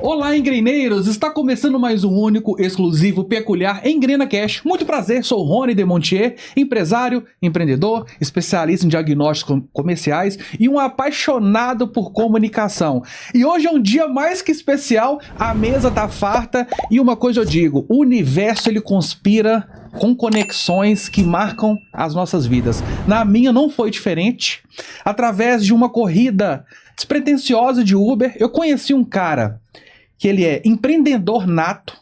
Olá, engreneiros! Está começando mais um único, exclusivo, peculiar Engrena Cash. Muito prazer, sou Rony Demontier, empresário, empreendedor, especialista em diagnósticos comerciais e um apaixonado por comunicação. E hoje é um dia mais que especial, a mesa tá farta e uma coisa eu digo, o universo ele conspira com conexões que marcam as nossas vidas. Na minha não foi diferente. Através de uma corrida despretensiosa de Uber, eu conheci um cara que ele é empreendedor nato,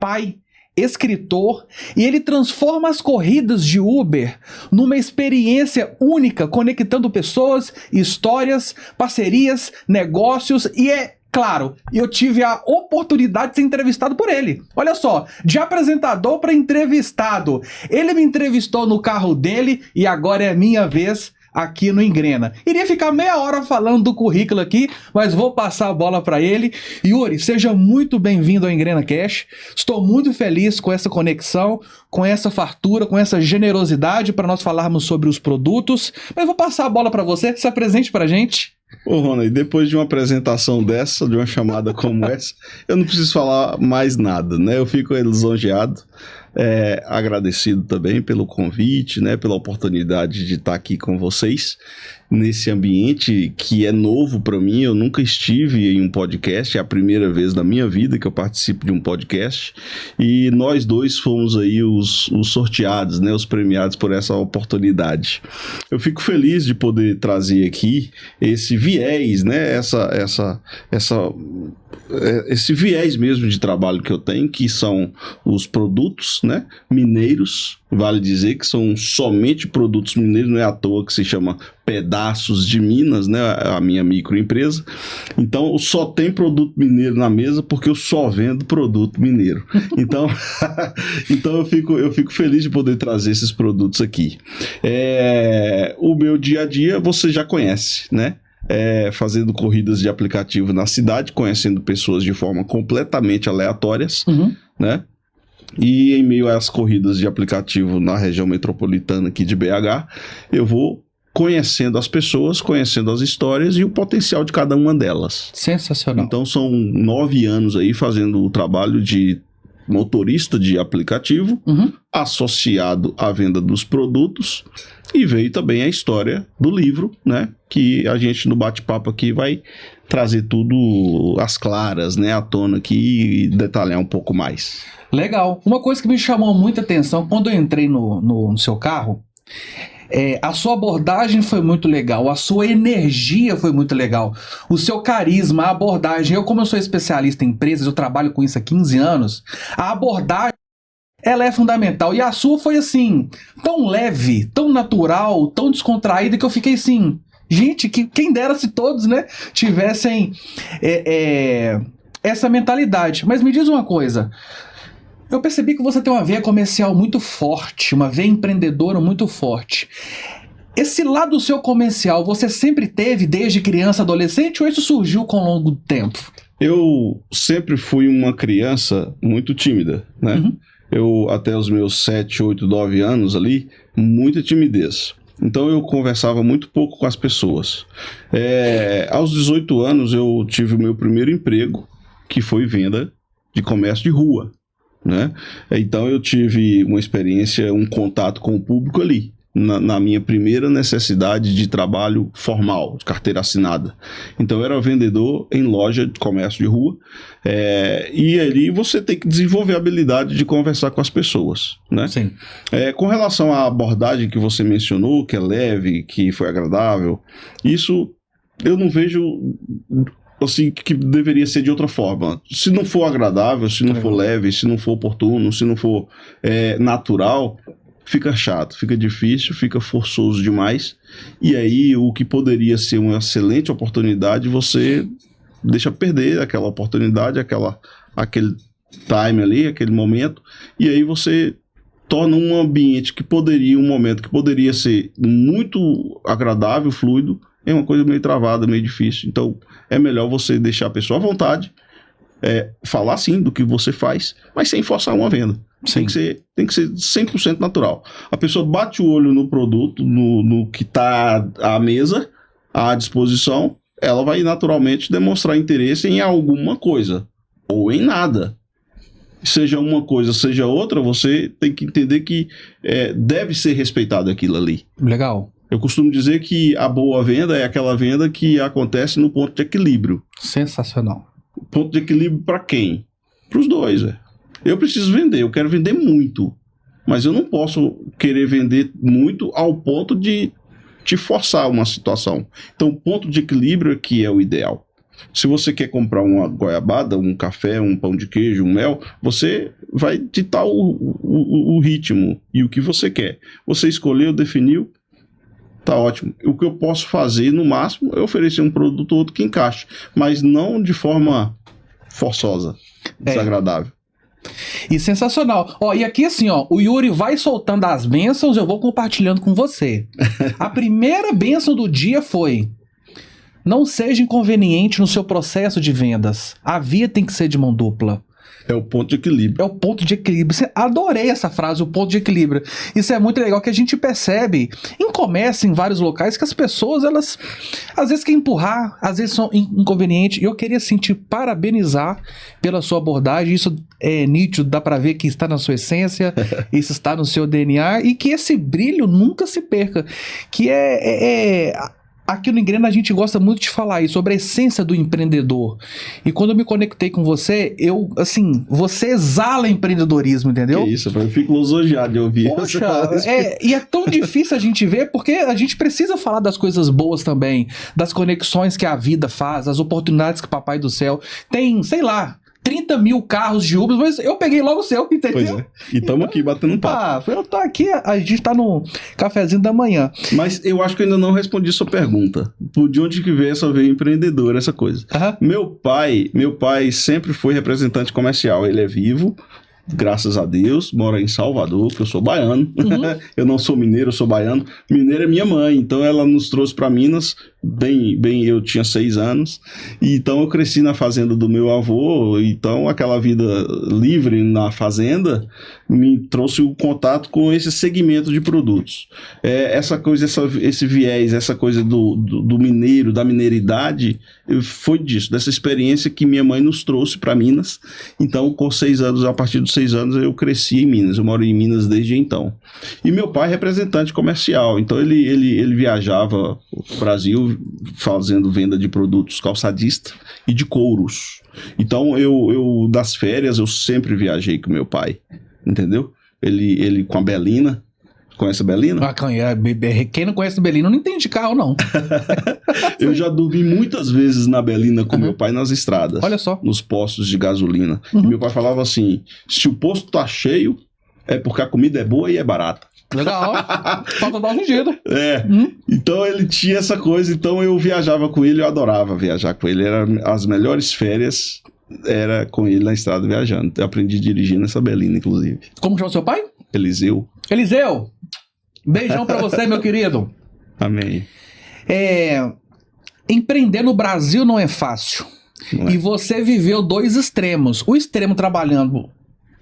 pai, escritor, e ele transforma as corridas de Uber numa experiência única, conectando pessoas, histórias, parcerias, negócios, e claro, eu tive a oportunidade de ser entrevistado por ele. Olha só, de apresentador para entrevistado. Ele me entrevistou no carro dele e agora é minha vez aqui no Engrena. Iria ficar meia hora falando do currículo aqui, mas vou passar a bola para ele. Yuri, seja muito bem-vindo ao Engrena Cash. Estou muito feliz com essa conexão, com essa fartura, com essa generosidade para nós falarmos sobre os produtos. Mas vou passar a bola para você, se apresente para a gente. Ô Rony, depois de uma apresentação dessa, de uma chamada como essa, eu não preciso falar mais nada, né? Eu fico lisonjeado, agradecido também pelo convite, né? Pela oportunidade de estar aqui com vocês nesse ambiente que é novo para mim. Eu nunca estive em um podcast, é a primeira vez na minha vida que eu participo de um podcast e nós dois fomos aí os sorteados, né? Os premiados por essa oportunidade. Eu fico feliz de poder trazer aqui esse viés, né? Esse viés mesmo de trabalho que eu tenho, que são os produtos, né? Mineiros. Vale dizer que são somente produtos mineiros, não é à toa que se chama Pedaços de Minas, né? A minha microempresa. Então, só tem produto mineiro na mesa porque eu só vendo produto mineiro. Então, eu fico feliz de poder trazer esses produtos aqui. O meu dia a dia você já conhece, né? Fazendo corridas de aplicativo na cidade, conhecendo pessoas de forma completamente aleatórias, né? E em meio às corridas de aplicativo na região metropolitana aqui de BH, eu vou conhecendo as pessoas, conhecendo as histórias e o potencial de cada uma delas. Sensacional. Então são 9 anos aí fazendo o trabalho de motorista de aplicativo, associado à venda dos produtos, e veio também a história do livro, né? Que a gente no bate-papo aqui vai trazer tudo às claras, né? À tona aqui e detalhar um pouco mais. Legal. Uma coisa que me chamou muita atenção quando eu entrei no seu carro, a sua abordagem foi muito legal, a sua energia foi muito legal, o seu carisma, a abordagem. Como eu sou especialista em empresas, eu trabalho com isso há 15 anos, a abordagem ela é fundamental. E a sua foi assim, tão leve, tão natural, tão descontraída que eu fiquei assim, gente, quem dera se todos, né, tivessem essa mentalidade. Mas me diz uma coisa, eu percebi que você tem uma veia comercial muito forte, uma veia empreendedora muito forte. Esse lado seu comercial, você sempre teve desde criança, adolescente, ou isso surgiu com o longo do tempo? Eu sempre fui uma criança muito tímida, né? Eu, até os meus 7, 8, 9 anos ali, muita timidez. Então eu conversava muito pouco com as pessoas. Aos 18 anos eu tive o meu primeiro emprego, que foi venda de comércio de rua, né? Então eu tive uma experiência, um contato com o público ali, na minha primeira necessidade de trabalho formal, de carteira assinada. Então eu era vendedor em loja de comércio de rua, e ali você tem que desenvolver a habilidade de conversar com as pessoas, né? Sim. Com relação à abordagem que você mencionou, que é leve, que foi agradável, isso eu não vejo assim, que deveria ser de outra forma. Se não for agradável, se não for leve, se não for oportuno, se não for natural, fica chato, fica difícil, fica forçoso demais. E aí o que poderia ser uma excelente oportunidade, você deixa perder aquela oportunidade, aquele time ali, aquele momento, e aí você torna um ambiente um momento que poderia ser muito agradável, fluido, é uma coisa meio travada, meio difícil. Então é melhor você deixar a pessoa à vontade, falar sim do que você faz, mas sem forçar uma venda. Tem que ser 100% natural. A pessoa bate o olho no produto, no que está à mesa, à disposição, ela vai naturalmente demonstrar interesse em alguma coisa, ou em nada. Seja uma coisa, seja outra, você tem que entender que deve ser respeitado aquilo ali. Legal. Eu costumo dizer que a boa venda é aquela venda que acontece no ponto de equilíbrio. Sensacional. Ponto de equilíbrio para quem? Para os dois. Eu preciso vender, eu quero vender muito. Mas eu não posso querer vender muito ao ponto de te forçar uma situação. Então, o ponto de equilíbrio aqui é o ideal. Se você quer comprar uma goiabada, um café, um pão de queijo, um mel, você vai ditar o ritmo e o que você quer. Você escolheu, definiu, tá ótimo. O que eu posso fazer, no máximo, é oferecer um produto ou outro que encaixe, mas não de forma forçosa, desagradável. E sensacional. Ó, e aqui assim, ó, o Yuri vai soltando as bênçãos, eu vou compartilhando com você. A primeira bênção do dia foi: não seja inconveniente no seu processo de vendas. A via tem que ser de mão dupla. É o ponto de equilíbrio. É o ponto de equilíbrio. Adorei essa frase, o ponto de equilíbrio. Isso é muito legal, que a gente percebe em comércio, em vários locais, que as pessoas, elas às vezes querem empurrar, às vezes são inconvenientes. E eu queria, assim, te parabenizar pela sua abordagem. Isso é nítido, dá pra ver que está na sua essência, isso está no seu DNA, e que esse brilho nunca se perca. Que aqui no Engrena a gente gosta muito de falar isso, sobre a essência do empreendedor. E quando eu me conectei com você, você exala empreendedorismo, entendeu? Que isso, eu fico lisonjeado de ouvir. Poxa, e é tão difícil a gente ver, porque a gente precisa falar das coisas boas também, das conexões que a vida faz, das oportunidades que o Papai do Céu tem, sei lá, 30 mil carros de Uber, mas eu peguei logo o seu, entendeu? Pois é. E estamos aqui batendo um papo. Eu tô aqui, a gente tá no cafezinho da manhã. Mas eu acho que eu ainda não respondi sua pergunta. De onde que veio essa veia empreendedora, essa coisa? Meu pai sempre foi representante comercial. Ele é vivo, graças a Deus, mora em Salvador, que eu sou baiano. Eu não sou mineiro, eu sou baiano. Mineiro é minha mãe, então ela nos trouxe para Minas, bem, eu tinha 6 anos, e então eu cresci na fazenda do meu avô, então aquela vida livre na fazenda me trouxe o contato com esse segmento de produtos. Essa coisa, esse viés, essa coisa do mineiro, da mineiridade, foi disso, dessa experiência que minha mãe nos trouxe para Minas. Então, com 6 anos, a partir dos 6 anos, eu cresci em Minas, eu moro em Minas desde então. E meu pai é representante comercial, então ele viajava o Brasil fazendo venda de produtos calçadista e de couros. Então, eu das férias, eu sempre viajei com meu pai, entendeu? Ele com a Belina. Conhece a Belina? Quem não conhece a Belina não entende carro, não. Eu já dormi muitas vezes na Belina com meu pai nas estradas. Olha só. Nos postos de gasolina. E meu pai falava assim, se o posto tá cheio, é porque a comida é boa e é barata. Legal. Falta dar um sentido. Então ele tinha essa coisa, então eu viajava com ele, eu adorava viajar com ele. As melhores férias era com ele na estrada viajando. Eu aprendi a dirigir nessa Belina, inclusive. Como chama seu pai? Eliseu. Beijão pra você, meu querido. Amém. Empreender no Brasil não é fácil. E você viveu 2 extremos. O extremo trabalhando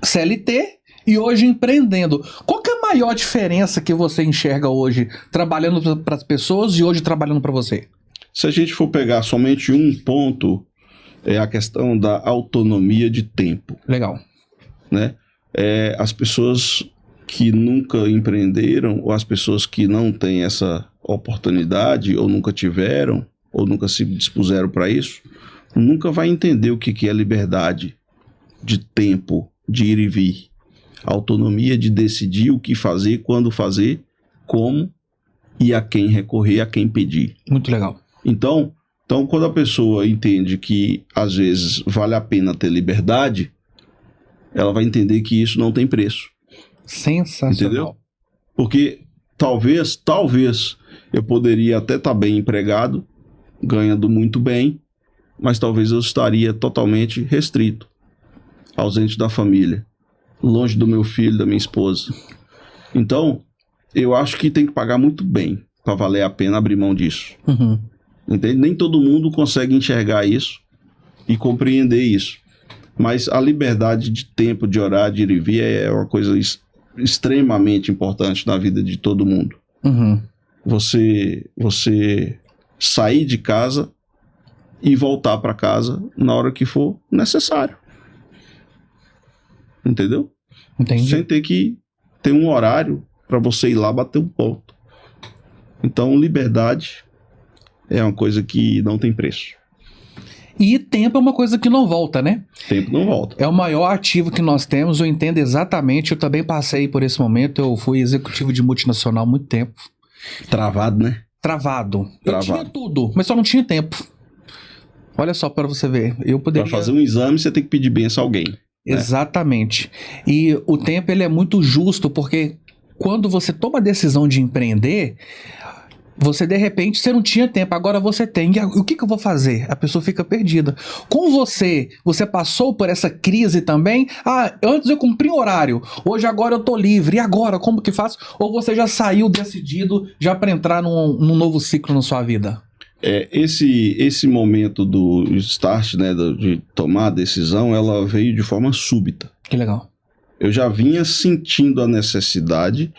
CLT e hoje empreendendo. Qual que é a maior diferença que você enxerga hoje trabalhando para as pessoas e hoje trabalhando para você? Se a gente for pegar somente um ponto, é a questão da autonomia de tempo. Legal. Né? As pessoas que nunca empreenderam, ou as pessoas que não têm essa oportunidade, ou nunca tiveram, ou nunca se dispuseram para isso, nunca vai entender o que é liberdade de tempo, de ir e vir. A autonomia de decidir o que fazer, quando fazer, como e a quem recorrer, a quem pedir. Muito legal. Então, quando a pessoa entende que, às vezes, vale a pena ter liberdade, ela vai entender que isso não tem preço. Sensacional. Entendeu? Porque talvez eu poderia até estar bem empregado, ganhando muito bem, mas talvez eu estaria totalmente restrito, ausente da família, longe do meu filho, da minha esposa. Então, eu acho que tem que pagar muito bem para valer a pena abrir mão disso. Entende? Nem todo mundo consegue enxergar isso e compreender isso. Mas a liberdade de tempo, de horário, de ir e vir é uma coisa extremamente importante na vida de todo mundo. Você sair de casa e voltar para casa na hora que for necessário. Entendeu? Entendi. Sem ter que ter um horário para você ir lá bater um ponto. Então, liberdade é uma coisa que não tem preço. E tempo é uma coisa que não volta, né? Tempo não volta. É o maior ativo que nós temos, eu entendo exatamente, eu também passei por esse momento, eu fui executivo de multinacional há muito tempo. Travado, né? Travado. Eu Travado. tinha tudo, mas só não tinha tempo. Olha só para você ver, eu poderia... Para fazer um exame, você tem que pedir benção a alguém. Exatamente. E o tempo ele é muito justo, porque quando você toma a decisão de empreender, você de repente você não tinha tempo, agora você tem. E o que eu vou fazer? A pessoa fica perdida. Com você passou por essa crise também? Ah, antes eu cumpri um horário, hoje agora eu tô livre. E agora, como que faço? Ou você já saiu decidido já para entrar num novo ciclo na sua vida? Esse momento do start, né, de tomar a decisão, ela veio de forma súbita. Que legal. Eu já vinha sentindo a necessidade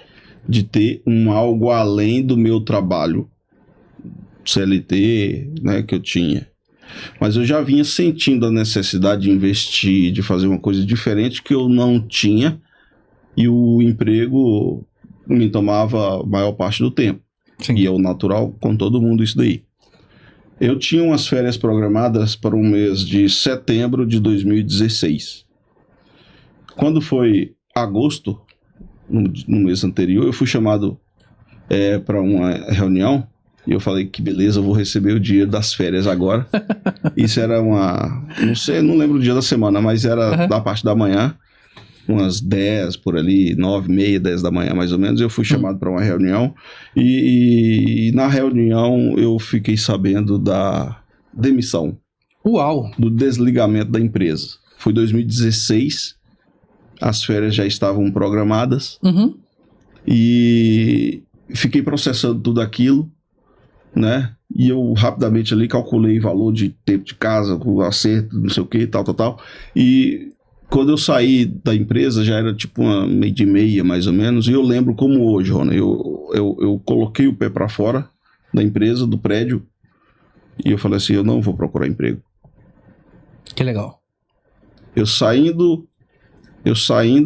de ter algo além do meu trabalho CLT, né, que eu tinha. Mas eu já vinha sentindo a necessidade de investir, de fazer uma coisa diferente que eu não tinha, e o emprego me tomava a maior parte do tempo. Sim. E é o natural com todo mundo isso daí. Eu tinha umas férias programadas para o mês de setembro de 2016. Quando foi agosto, no mês anterior, eu fui chamado para uma reunião e eu falei que beleza, eu vou receber o dia das férias agora. Isso era não sei, não lembro o dia da semana, mas era da parte da manhã, umas 10 por ali, 9h30, 10 da manhã mais ou menos. Eu fui chamado para uma reunião e na reunião eu fiquei sabendo da demissão. Uau! Do desligamento da empresa. Foi 2016, as férias já estavam programadas e fiquei processando tudo aquilo, né? E eu rapidamente ali calculei valor de tempo de casa, o acerto, não sei o que, tal. E quando eu saí da empresa, já era tipo uma meia de meia, mais ou menos, e eu lembro como hoje, Rony, eu coloquei o pé para fora da empresa, do prédio, e eu falei assim, eu não vou procurar emprego. Que legal. Eu saindo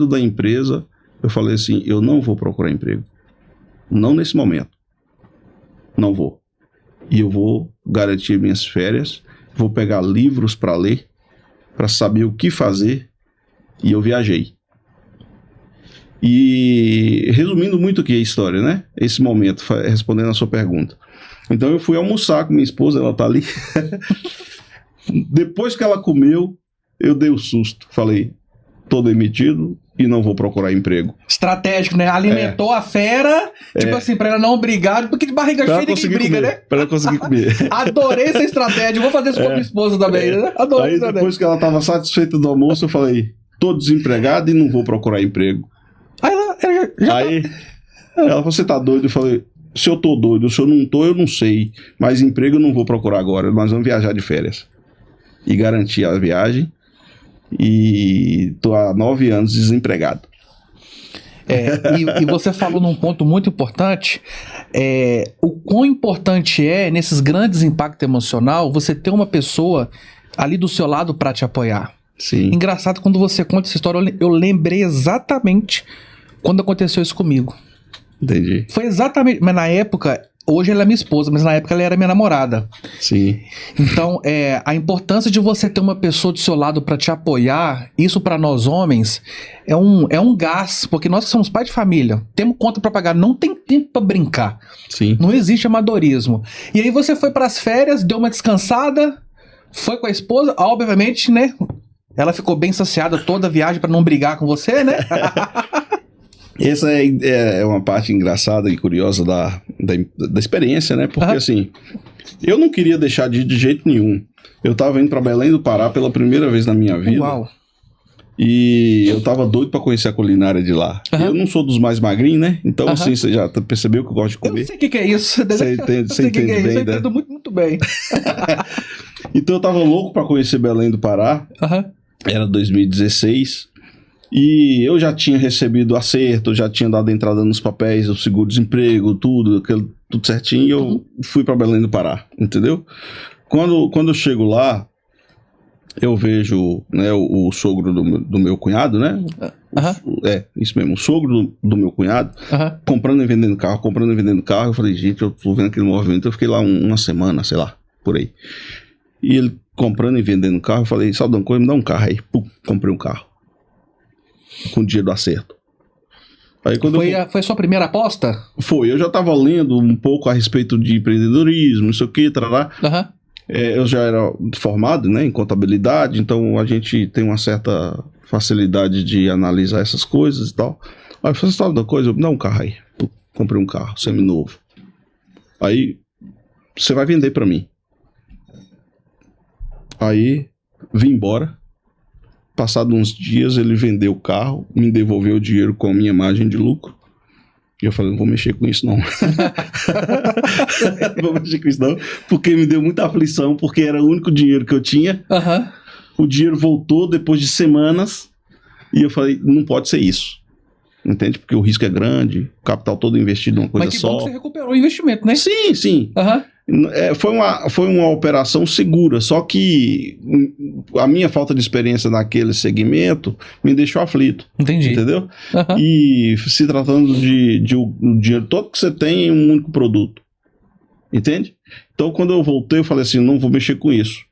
da empresa, eu falei assim, eu não vou procurar emprego. Não nesse momento. Não vou. E eu vou garantir minhas férias, vou pegar livros para ler, para saber o que fazer, e eu viajei. E resumindo muito aqui a história, né? Esse momento, respondendo a sua pergunta. Então eu fui almoçar com minha esposa, ela tá ali. Depois que ela comeu, eu dei o susto. Falei, tô demitido e não vou procurar emprego. Estratégico, né? Alimentou a fera, tipo assim, pra ela não brigar, porque de barriga cheia ninguém briga, né? Pra ela conseguir comer. Adorei essa estratégia, vou fazer isso com a minha esposa também, né? Adorei aí essa depois que ela tava satisfeita do almoço, eu falei, tô desempregado e não vou procurar emprego. Aí ela aí ela falou, você tá doido? Eu falei, se eu tô doido, se eu não tô, eu não sei. Mas emprego eu não vou procurar agora, nós vamos viajar de férias. E garanti a viagem. E tô há 9 anos desempregado. E você falou num ponto muito importante, o quão importante é, nesses grandes impactos emocional, você ter uma pessoa ali do seu lado para te apoiar. Sim. Engraçado, quando você conta essa história, eu lembrei exatamente quando aconteceu isso comigo. Entendi. Foi exatamente, mas na época, hoje ela é minha esposa, mas na época ela era minha namorada. Sim. Então, a importância de você ter uma pessoa do seu lado para te apoiar, isso para nós homens é um gás, porque nós que somos pai de família, temos conta para pagar, não tem tempo para brincar. Sim. Não existe amadorismo. E aí você foi para as férias, deu uma descansada, foi com a esposa, obviamente, né? Ela ficou bem saciada toda a viagem para não brigar com você, né? Essa é uma parte engraçada e curiosa da experiência, né? Porque assim, eu não queria deixar de ir de jeito nenhum. Eu tava indo para Belém do Pará pela primeira vez na minha vida. Uau. E eu tava doido para conhecer a culinária de lá. Eu não sou dos mais magrinhos, né? Então assim, você já percebeu que eu gosto de comer. Eu sei o que é isso. Você entende bem, eu entendo muito bem. Então eu tava louco para conhecer Belém do Pará. Era 2016. E eu já tinha recebido acerto, já tinha dado entrada nos papéis do seguro-desemprego, tudo, tudo certinho, e eu fui para Belém do Pará, entendeu? Quando eu chego lá, eu vejo, né, o sogro do meu cunhado, né? Isso mesmo, o sogro do meu cunhado, comprando e vendendo carro. Eu falei, gente, eu tô vendo aquele movimento. Eu fiquei lá uma semana, sei lá, por aí. E ele comprando e vendendo carro, eu falei, sabe de uma coisa, me dá um carro aí. Pum, comprei um carro. Com o dinheiro do acerto. Aí, foi a sua primeira aposta? Foi, eu já tava lendo um pouco a respeito de empreendedorismo, não sei o que, tarará. Eu já era formado, né, em contabilidade, então a gente tem uma certa facilidade de analisar essas coisas e tal. Aí eu falei, sabe da coisa? Me dá um carro aí. Comprei um carro seminovo. Aí, você vai vender pra mim. Aí, vim embora. Passado uns dias, ele vendeu o carro, me devolveu o dinheiro com a minha margem de lucro. E eu falei, não vou mexer com isso não. Não vou mexer com isso não, porque me deu muita aflição, porque era o único dinheiro que eu tinha. O dinheiro voltou depois de semanas, e eu falei, não pode ser isso. Entende? Porque o risco é grande, o capital todo investido numa coisa só. Mas que bom que você recuperou o investimento, né? Sim, sim. Foi uma operação segura, só que a minha falta de experiência naquele segmento me deixou aflito. Entendi. Entendeu? E se tratando de o dinheiro todo que você tem em um único produto. Entende? Então, quando eu voltei, eu falei assim, não vou mexer com isso.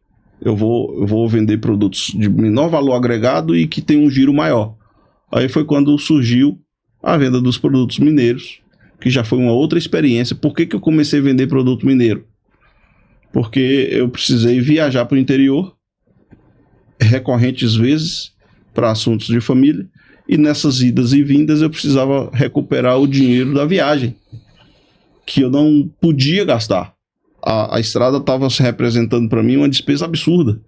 Eu vou vender produtos de menor valor agregado e que tem um giro maior. Aí foi quando surgiu a venda dos produtos mineiros, que já foi uma outra experiência. Por que eu comecei a vender produto mineiro? Porque eu precisei viajar para o interior, recorrentes vezes, para assuntos de família, e nessas idas e vindas eu precisava recuperar o dinheiro da viagem, que eu não podia gastar. A estrada estava se representando para mim uma despesa absurda.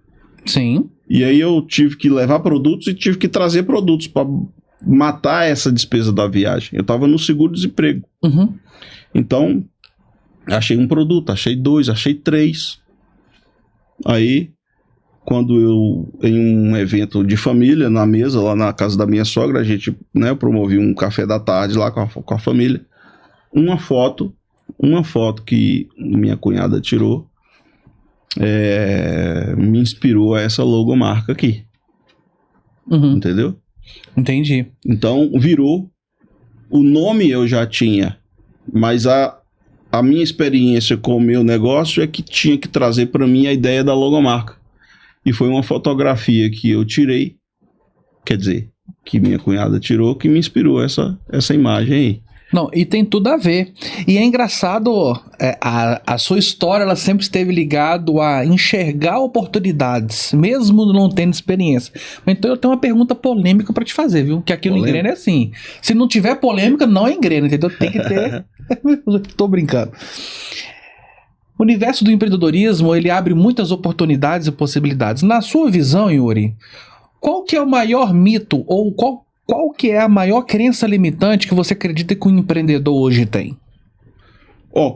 Sim. E aí eu tive que levar produtos e tive que trazer produtos para matar essa despesa da viagem. Eu estava no seguro-desemprego. Então, achei um produto, achei 2, achei 3. Aí, quando em um evento de família, na mesa, lá na casa da minha sogra, a gente, né, promovia um café da tarde lá com a família. Uma foto que minha cunhada tirou, me inspirou a essa logomarca aqui. Entendeu? Entendi. Então, virou. O nome eu já tinha, mas a minha experiência com o meu negócio é que tinha que trazer para mim a ideia da logomarca. E foi uma fotografia que eu tirei, quer dizer, que minha cunhada tirou, que me inspirou essa imagem aí. Não, e tem tudo a ver. E é engraçado, a sua história, ela sempre esteve ligado a enxergar oportunidades, mesmo não tendo experiência. Então eu tenho uma pergunta polêmica para te fazer, viu? Que aqui no Engrena é assim, se não tiver polêmica, não é Engrena, entendeu? Tem que ter... Tô brincando. O universo do empreendedorismo, ele abre muitas oportunidades e possibilidades. Na sua visão, Yuri, qual que é o maior mito ou qual que é a maior crença limitante que você acredita que um empreendedor hoje tem?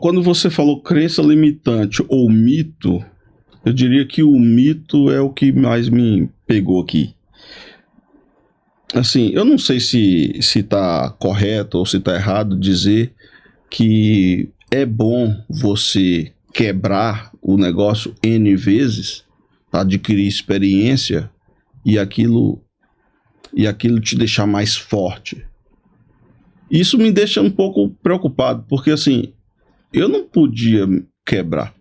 Quando você falou crença limitante ou mito, eu diria que o mito é o que mais me pegou aqui. Assim, eu não sei se tá correto ou se tá errado dizer que é bom você quebrar o negócio N vezes, adquirir experiência e aquilo te deixar mais forte. Isso me deixa um pouco preocupado, porque assim, eu não podia quebrar.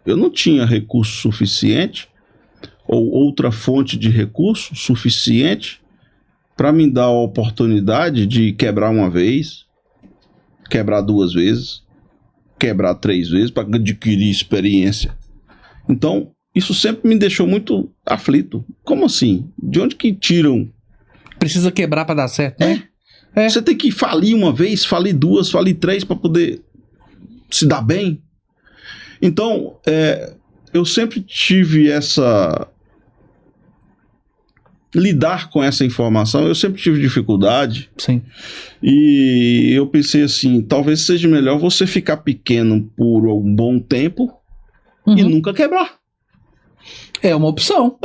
Eu não tinha recurso suficiente ou outra fonte de recurso suficiente para me dar a oportunidade de quebrar uma vez, quebrar 2 vezes, quebrar 3 vezes para adquirir experiência. Então, isso sempre me deixou muito aflito. Como assim? De onde que tiram? Precisa quebrar para dar certo, né? Você tem que falir uma vez, falir 2, falir 3 para poder se dar bem. Então, eu sempre tive lidar com essa informação, eu sempre tive dificuldade. Sim. E eu pensei assim, talvez seja melhor você ficar pequeno por um bom tempo e nunca quebrar. É uma opção.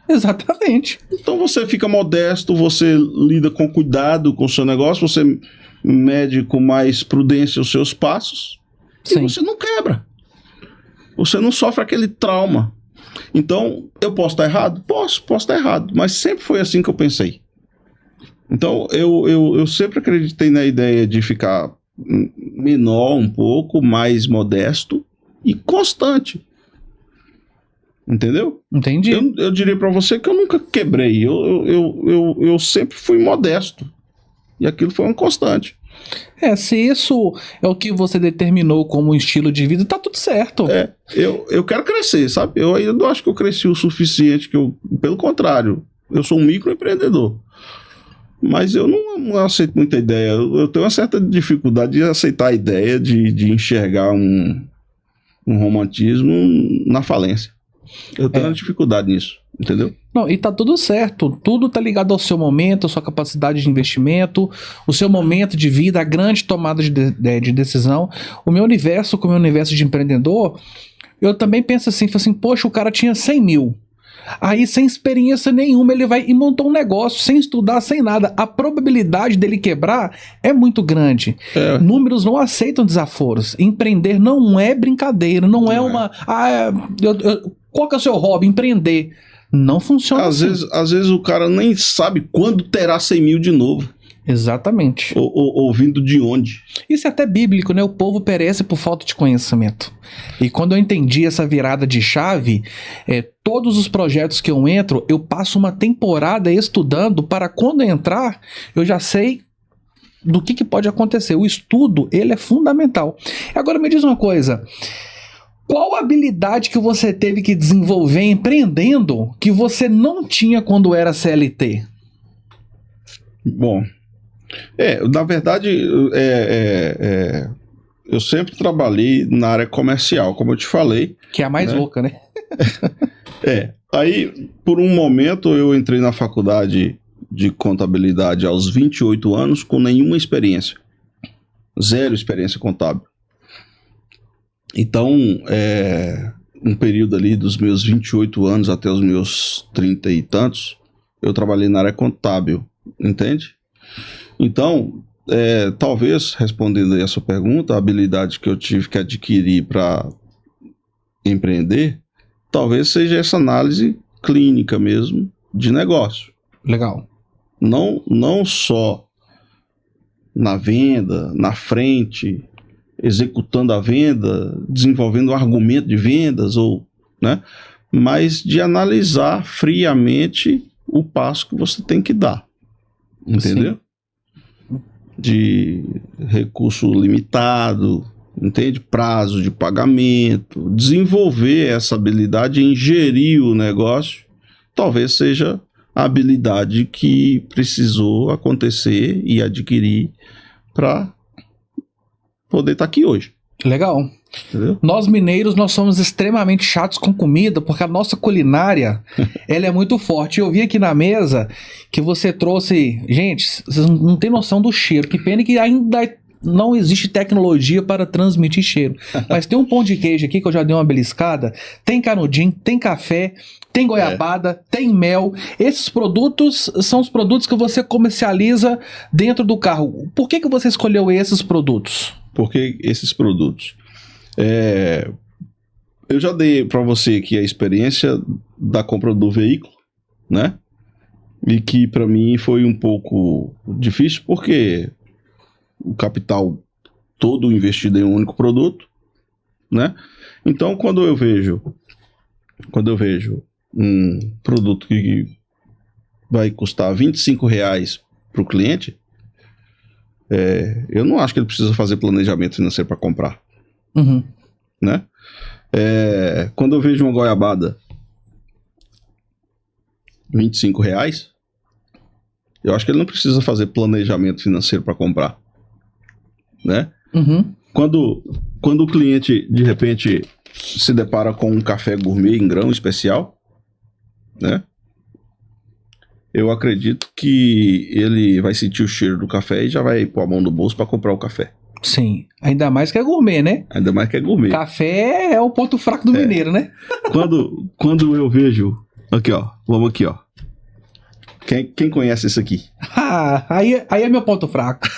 Exatamente. Então você fica modesto, você lida com cuidado com o seu negócio, você mede com mais prudência os seus passos, e você não quebra. Você não sofre aquele trauma. Então, eu posso estar errado? Posso estar errado, mas sempre foi assim que eu pensei. Então, eu sempre acreditei na ideia de ficar menor um pouco, mais modesto e constante. Entendeu? Entendi. Eu diria pra você que eu nunca quebrei. Eu sempre fui modesto. E aquilo foi uma constante. Se isso é o que você determinou como um estilo de vida, tá tudo certo. Eu quero crescer, sabe? Eu ainda não acho que eu cresci o suficiente, pelo contrário, eu sou um microempreendedor. Mas eu não aceito muita ideia. Eu tenho uma certa dificuldade de aceitar a ideia de enxergar um romantismo na falência. Eu tenho uma dificuldade nisso, entendeu? Não, e tá tudo certo. Tudo tá ligado ao seu momento, à sua capacidade de investimento, o seu momento de vida, a grande tomada de decisão. O meu universo, como o meu universo de empreendedor, eu também penso assim, poxa, o cara tinha 100 mil. Aí, sem experiência nenhuma, ele vai e montou um negócio, sem estudar, sem nada. A probabilidade dele quebrar é muito grande. Números não aceitam desaforos. Empreender não é brincadeira, não é uma... qual que é o seu hobby? Empreender. Não funciona assim. Às vezes o cara nem sabe quando terá 100 mil de novo. Exatamente. Ou vindo de onde. Isso é até bíblico, né? O povo perece por falta de conhecimento. E quando eu entendi essa virada de chave, todos os projetos que eu entro, eu passo uma temporada estudando para quando entrar, eu já sei do que pode acontecer. O estudo, ele é fundamental. Agora me diz uma coisa, qual habilidade que você teve que desenvolver empreendendo que você não tinha quando era CLT? Bom, na verdade, eu sempre trabalhei na área comercial, como eu te falei. Que é a mais louca, né? Aí, por um momento, eu entrei na faculdade de contabilidade aos 28 anos com nenhuma experiência. Zero experiência contábil. Então, um período ali dos meus 28 anos até os meus 30 e tantos, eu trabalhei na área contábil, entende? Então, talvez, respondendo aí a sua pergunta, a habilidade que eu tive que adquirir para empreender, talvez seja essa análise clínica mesmo de negócio. Legal. Não só na venda, na frente, executando a venda, desenvolvendo um argumento de vendas, né? Mas de analisar friamente o passo que você tem que dar. Entendeu? Sim. De recurso limitado, entende? Prazo de pagamento, desenvolver essa habilidade em gerir o negócio, talvez seja a habilidade que precisou acontecer e adquirir para poder estar aqui hoje. Legal. Entendeu? Nós mineiros, nós somos extremamente chatos com comida, porque a nossa culinária, ela é muito forte. Eu vi aqui na mesa que você trouxe... Gente, vocês não têm noção do cheiro. Que pena que ainda não existe tecnologia para transmitir cheiro. Mas tem um pão de queijo aqui que eu já dei uma beliscada. Tem canudinho, tem café, tem goiabada, tem mel. Esses produtos são os produtos que você comercializa dentro do carro. Por que você escolheu esses produtos? Por que esses produtos? Eu já dei para você aqui a experiência da compra do veículo, né? E que para mim foi um pouco difícil porque o capital todo investido em um único produto, né? Então quando eu vejo um produto que vai custar R$25 para o cliente, eu não acho que ele precisa fazer planejamento financeiro para comprar. Uhum. Né? Quando eu vejo uma goiabada R$25, eu acho que ele não precisa fazer planejamento financeiro para comprar. Né? Uhum. Quando o cliente de repente se depara com um café gourmet em grão especial, né? Eu acredito que ele vai sentir o cheiro do café e já vai pôr a mão no bolso para comprar o café. Sim, ainda mais que é gourmet, né? Ainda mais que é gourmet. Café é o ponto fraco do mineiro, né? Quando eu vejo... Aqui, ó. Vamos aqui, ó. Quem conhece isso aqui? Aí é meu ponto fraco.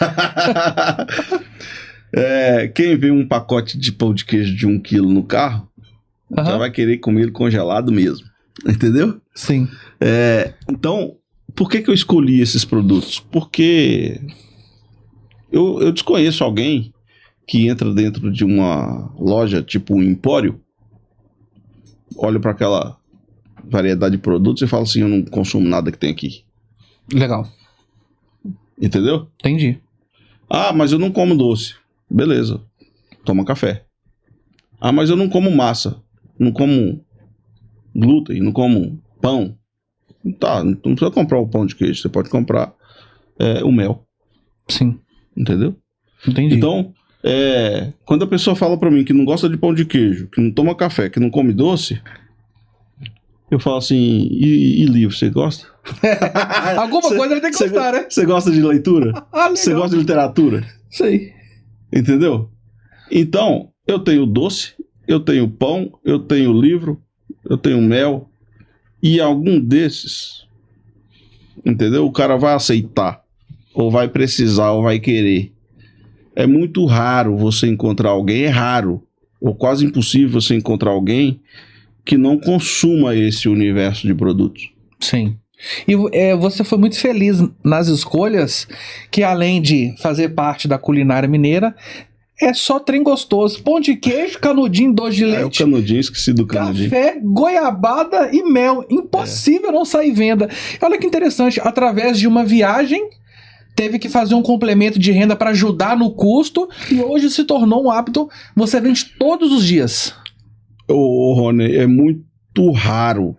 Quem vê um pacote de pão de queijo de 1 quilo no carro, já vai querer comer ele congelado mesmo. Entendeu? Sim. Então, por que eu escolhi esses produtos? Porque eu desconheço alguém que entra dentro de uma loja tipo um empório, olha para aquela variedade de produtos e fala assim, eu não consumo nada que tem aqui. Legal. Entendeu? Entendi. Ah, mas eu não como doce. Beleza. Toma café. Ah, mas eu não como massa. Não como glúten, não como pão. Tá, não precisa comprar o pão de queijo. Você pode comprar o mel. Sim. Entendeu? Entendi. Então, quando a pessoa fala pra mim que não gosta de pão de queijo, que não toma café, que não come doce, eu falo assim, e livro, você gosta? Alguma coisa ele tem que gostar, né? Você gosta de leitura? Você gosta de literatura? Sei. Entendeu? Então, eu tenho doce, eu tenho pão, eu tenho livro, eu tenho mel, e algum desses, entendeu? O cara vai aceitar, ou vai precisar, ou vai querer. É muito raro você encontrar alguém, é raro, ou quase impossível você encontrar alguém que não consuma esse universo de produtos. Sim. E você foi muito feliz nas escolhas, que além de fazer parte da culinária mineira, é só trem gostoso. Pão de queijo, canudinho, doce de leite. O canudinho, esqueci do canudinho. Café, goiabada e mel. Impossível não sair venda. Olha que interessante, através de uma viagem, teve que fazer um complemento de renda para ajudar no custo, e hoje se tornou um hábito, você vende todos os dias. Ô, Rony, é muito raro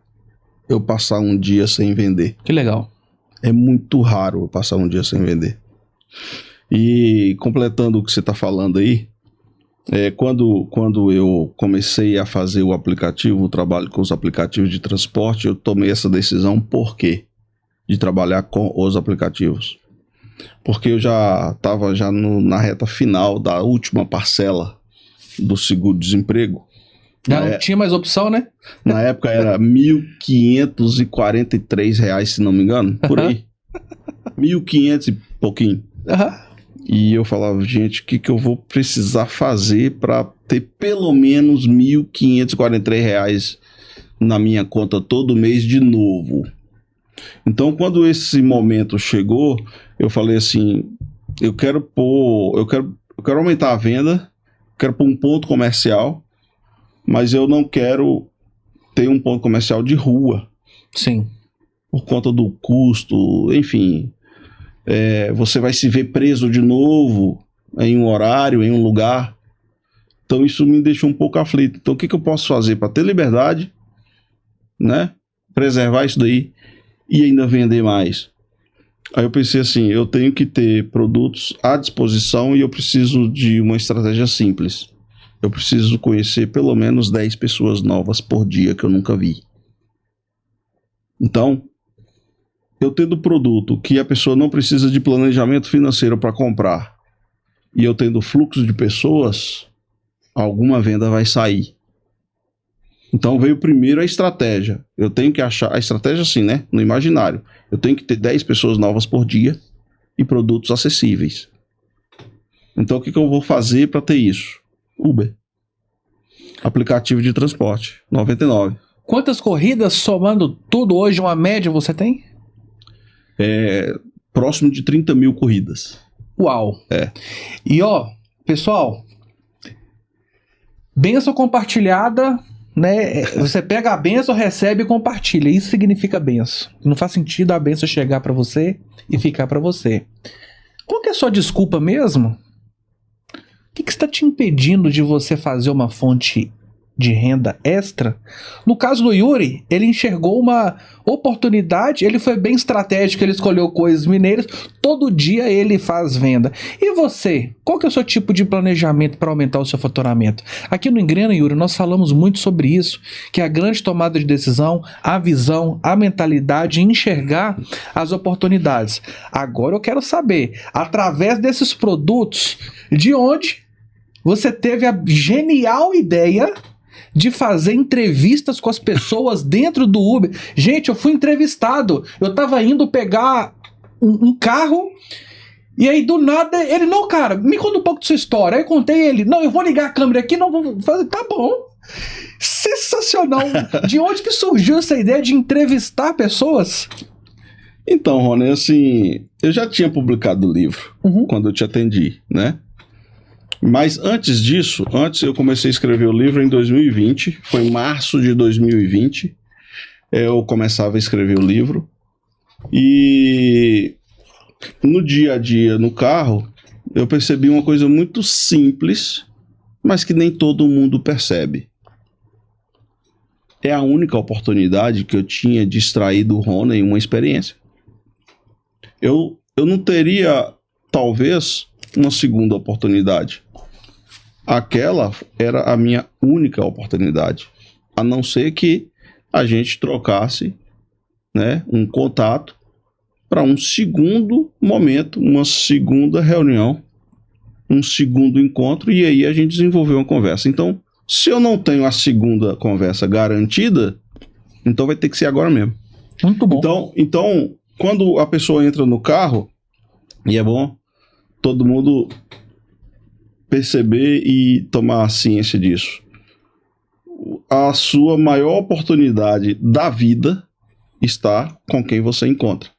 eu passar um dia sem vender. Que legal. É muito raro eu passar um dia sem vender. E completando o que você está falando aí, quando eu comecei a fazer o aplicativo, o trabalho com os aplicativos de transporte, eu tomei essa decisão por quê? De trabalhar com os aplicativos. Porque eu já estava na reta final da última parcela do seguro-desemprego. Não tinha mais opção, né? Na época era R$ 1.543, se não me engano, por aí. 1.500 e pouquinho. E eu falava, gente, o que eu vou precisar fazer para ter pelo menos R$ 1.543 na minha conta todo mês de novo? Então, quando esse momento chegou, eu falei assim, eu quero aumentar a venda, quero pôr um ponto comercial, mas eu não quero ter um ponto comercial de rua. Sim. Por conta do custo, enfim. Você vai se ver preso de novo em um horário, em um lugar. Então isso me deixou um pouco aflito. Então o que eu posso fazer para ter liberdade, né? Preservar isso daí e ainda vender mais? Aí eu pensei assim, eu tenho que ter produtos à disposição e eu preciso de uma estratégia simples. Eu preciso conhecer pelo menos 10 pessoas novas por dia que eu nunca vi. Então, eu tendo produto que a pessoa não precisa de planejamento financeiro para comprar, e eu tendo fluxo de pessoas, alguma venda vai sair. Então veio primeiro a estratégia. Eu tenho que achar a estratégia assim, né? No imaginário. Eu tenho que ter 10 pessoas novas por dia e produtos acessíveis. Então o que eu vou fazer para ter isso? Uber. Aplicativo de transporte. 99. Quantas corridas, somando tudo hoje, uma média você tem? Próximo de 30 mil corridas. Uau. E pessoal, bênção compartilhada, né? Você pega a bênção, recebe e compartilha. Isso significa bênção. Não faz sentido a bênção chegar para você e ficar para você. Qual que é a sua desculpa mesmo? O que está te impedindo de você fazer uma fonte de renda extra? No caso do Yuri, ele enxergou uma oportunidade, ele foi bem estratégico, ele escolheu coisas mineiras, todo dia ele faz venda. E você? Qual que é o seu tipo de planejamento para aumentar o seu faturamento? Aqui no Engrena, Yuri, nós falamos muito sobre isso, que é a grande tomada de decisão, a visão, a mentalidade, enxergar as oportunidades. Agora eu quero saber, através desses produtos, de onde você teve a genial ideia de fazer entrevistas com as pessoas dentro do Uber. Gente, eu fui entrevistado. Eu tava indo pegar um carro. E aí, do nada, ele, não, cara, me conta um pouco da sua história. Aí eu contei ele, não, eu vou ligar a câmera aqui, não, vou fazer, tá bom. Sensacional. De onde que surgiu essa ideia de entrevistar pessoas? Então, Rony, assim, eu já tinha publicado o livro quando eu te atendi, né? Mas antes disso, eu comecei a escrever o livro em 2020, foi em março de 2020, eu começava a escrever o livro, e no dia a dia, no carro, eu percebi uma coisa muito simples, mas que nem todo mundo percebe. É a única oportunidade que eu tinha de extrair do Rony uma experiência. Eu não teria, talvez, uma segunda oportunidade. Aquela era a minha única oportunidade, a não ser que a gente trocasse, né, um contato para um segundo momento, uma segunda reunião, um segundo encontro, e aí a gente desenvolveu uma conversa. Então, se eu não tenho a segunda conversa garantida, então vai ter que ser agora mesmo. Muito bom. Então, quando a pessoa entra no carro, e é bom todo mundo perceber e tomar ciência disso, a sua maior oportunidade da vida está com quem você encontra.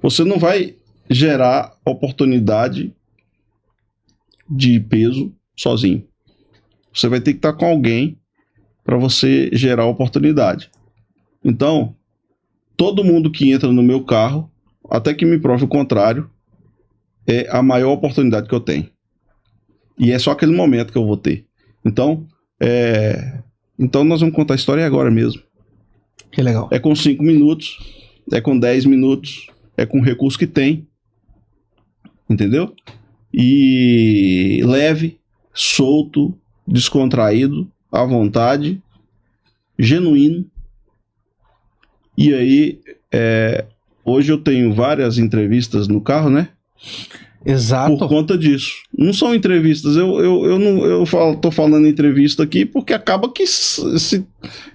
Você não vai gerar oportunidade de peso sozinho. Você vai ter que estar com alguém para você gerar oportunidade. Então, todo mundo que entra no meu carro, até que me prove o contrário, é a maior oportunidade que eu tenho. E é só aquele momento que eu vou ter. Então nós vamos contar a história agora mesmo. Que legal. É com 5 minutos, é com 10 minutos, é com o recurso que tem. Entendeu? E leve, solto, descontraído, à vontade, genuíno. E aí, hoje eu tenho várias entrevistas no carro, né? Exato. Por conta disso. Não são entrevistas, tô falando entrevista aqui porque acaba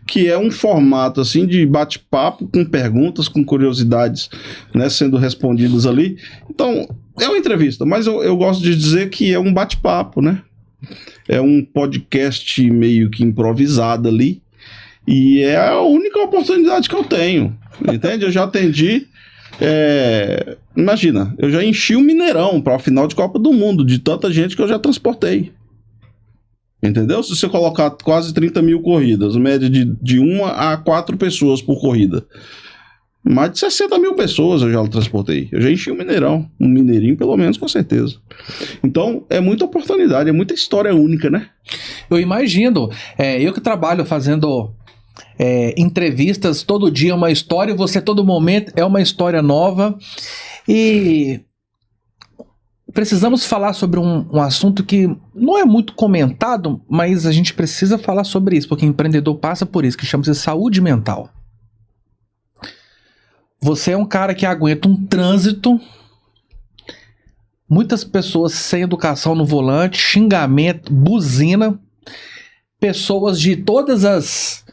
que é um formato assim de bate-papo com perguntas, com curiosidades, né, sendo respondidas ali. Então, é uma entrevista, mas eu gosto de dizer que é um bate-papo, né? É um podcast meio que improvisado ali, e é a única oportunidade que eu tenho, entende? Eu já atendi, imagina, eu já enchi o Mineirão para a final de Copa do Mundo, de tanta gente que eu já transportei. Entendeu? Se você colocar quase 30 mil corridas, média de 1 a 4 pessoas por corrida, mais de 60 mil pessoas eu já transportei. Eu já enchi o Mineirão, um mineirinho pelo menos, com certeza. Então, é muita oportunidade, é muita história única, né? Eu imagino, eu que trabalho fazendo entrevistas, todo dia é uma história, e você todo momento é uma história nova, e precisamos falar sobre um assunto que não é muito comentado, mas a gente precisa falar sobre isso, porque empreendedor passa por isso, que chama-se saúde mental. Você é um cara que aguenta um trânsito, muitas pessoas sem educação no volante, xingamento, buzina, pessoas de todas as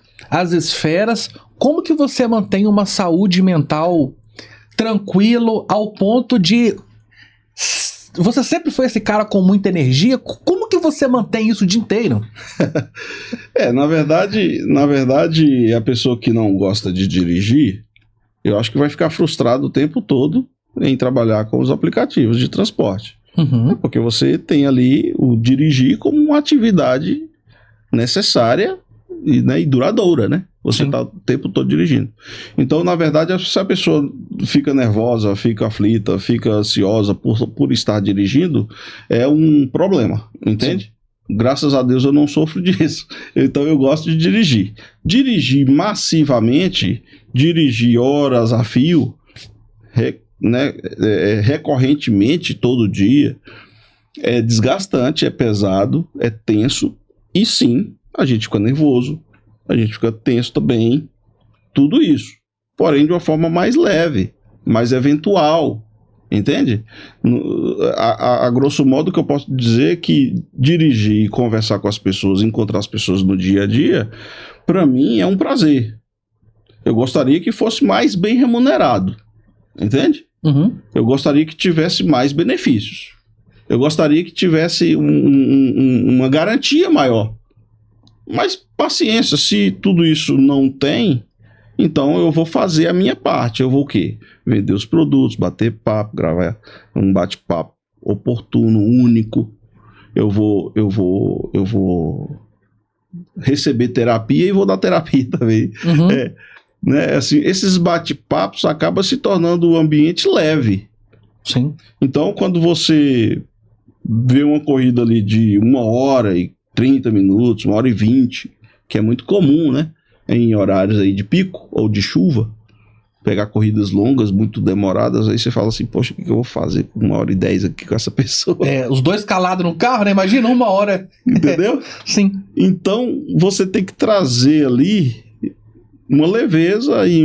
esferas. Como que você mantém uma saúde mental tranquilo ao ponto de... Você sempre foi esse cara com muita energia? Como que você mantém isso o dia inteiro? Na verdade, a pessoa que não gosta de dirigir, eu acho que vai ficar frustrado o tempo todo em trabalhar com os aplicativos de transporte. Uhum. Porque você tem ali o dirigir como uma atividade necessária e duradoura, né? Você está o tempo todo dirigindo. Então, na verdade, se a pessoa fica nervosa, fica aflita, fica ansiosa por estar dirigindo, é um problema, entende? Sim. Graças a Deus eu não sofro disso. Então eu gosto de dirigir. Dirigir massivamente, dirigir horas a fio, recorrentemente, todo dia, é desgastante, é pesado, é tenso, e sim, a gente fica nervoso, a gente fica tenso também, tudo isso. Porém, de uma forma mais leve, mais eventual, entende? A grosso modo, o que eu posso dizer é que dirigir e conversar com as pessoas, encontrar as pessoas no dia a dia, para mim é um prazer. Eu gostaria que fosse mais bem remunerado, entende? Uhum. Eu gostaria que tivesse mais benefícios. Eu gostaria que tivesse uma garantia maior. Mas paciência, se tudo isso não tem, então eu vou fazer a minha parte. Eu vou o quê? Vender os produtos, bater papo, gravar um bate-papo oportuno, único. Eu vou receber terapia e vou dar terapia também. Uhum. Né? Assim, esses bate-papos acabam se tornando um ambiente leve. Sim. Então, quando você vê uma corrida ali de 1h30 minutos, 1h20, que é muito comum, né? Em horários aí de pico ou de chuva, pegar corridas longas, muito demoradas, aí você fala assim, poxa, o que eu vou fazer com 1h10 aqui com essa pessoa? Os dois calados no carro, né? Imagina 1 hora. Entendeu? Sim. Então, você tem que trazer ali uma leveza e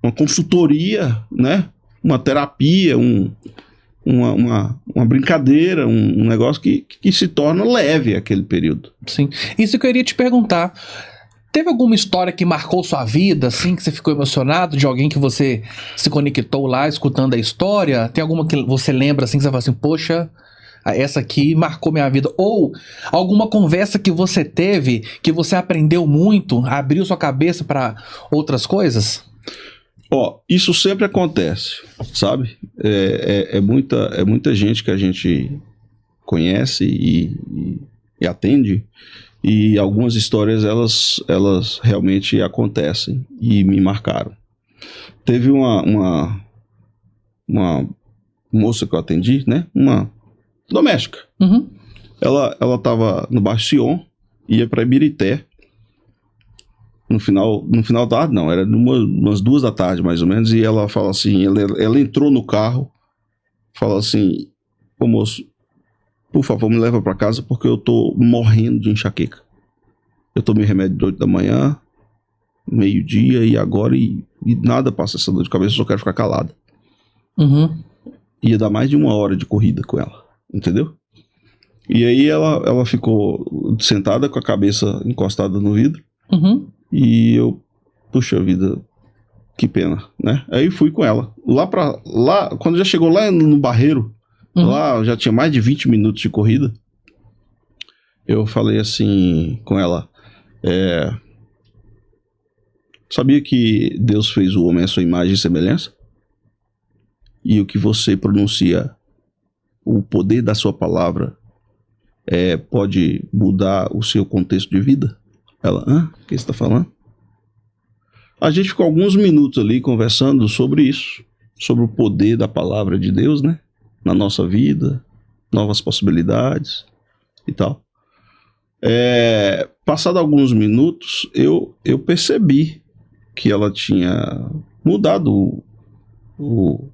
uma consultoria, né? Uma terapia, uma brincadeira, um negócio que se torna leve aquele período. Sim. Isso que eu iria te perguntar. Teve alguma história que marcou sua vida, assim, que você ficou emocionado, de alguém que você se conectou lá escutando a história? Tem alguma que você lembra, assim, que você fala assim, poxa, essa aqui marcou minha vida? Ou alguma conversa que você teve, que você aprendeu muito, abriu sua cabeça para outras coisas? Isso sempre acontece, sabe? É muita gente que a gente conhece e atende, e algumas histórias elas realmente acontecem e me marcaram. Teve uma moça que eu atendi, né? Uma doméstica. Uhum. Ela estava no Baixo Sion, ia para Ibirité. No final da tarde, não, era umas 2 da tarde, mais ou menos, e ela fala assim, ela entrou no carro, fala assim, ô moço, por favor, me leva para casa porque eu tô morrendo de enxaqueca. Eu tomei remédio de 8 da manhã, meio-dia e agora, e nada passa essa dor de cabeça, eu só quero ficar calada. Uhum. Ia dar mais de 1 hora de corrida com ela, entendeu? E aí ela ficou sentada com a cabeça encostada no vidro, Uhum. e eu, puxa vida, que pena, né? Aí fui com ela. Lá, quando já chegou lá no Barreiro, lá já tinha mais de 20 minutos de corrida, eu falei assim com ela, sabia que Deus fez o homem à sua imagem e semelhança? E o que você pronuncia, o poder da sua palavra, pode mudar o seu contexto de vida? Ela, o que você está falando? A gente ficou alguns minutos ali conversando sobre isso, sobre o poder da palavra de Deus, né? Na nossa vida, novas possibilidades e tal. Passado alguns minutos, eu percebi que ela tinha mudado o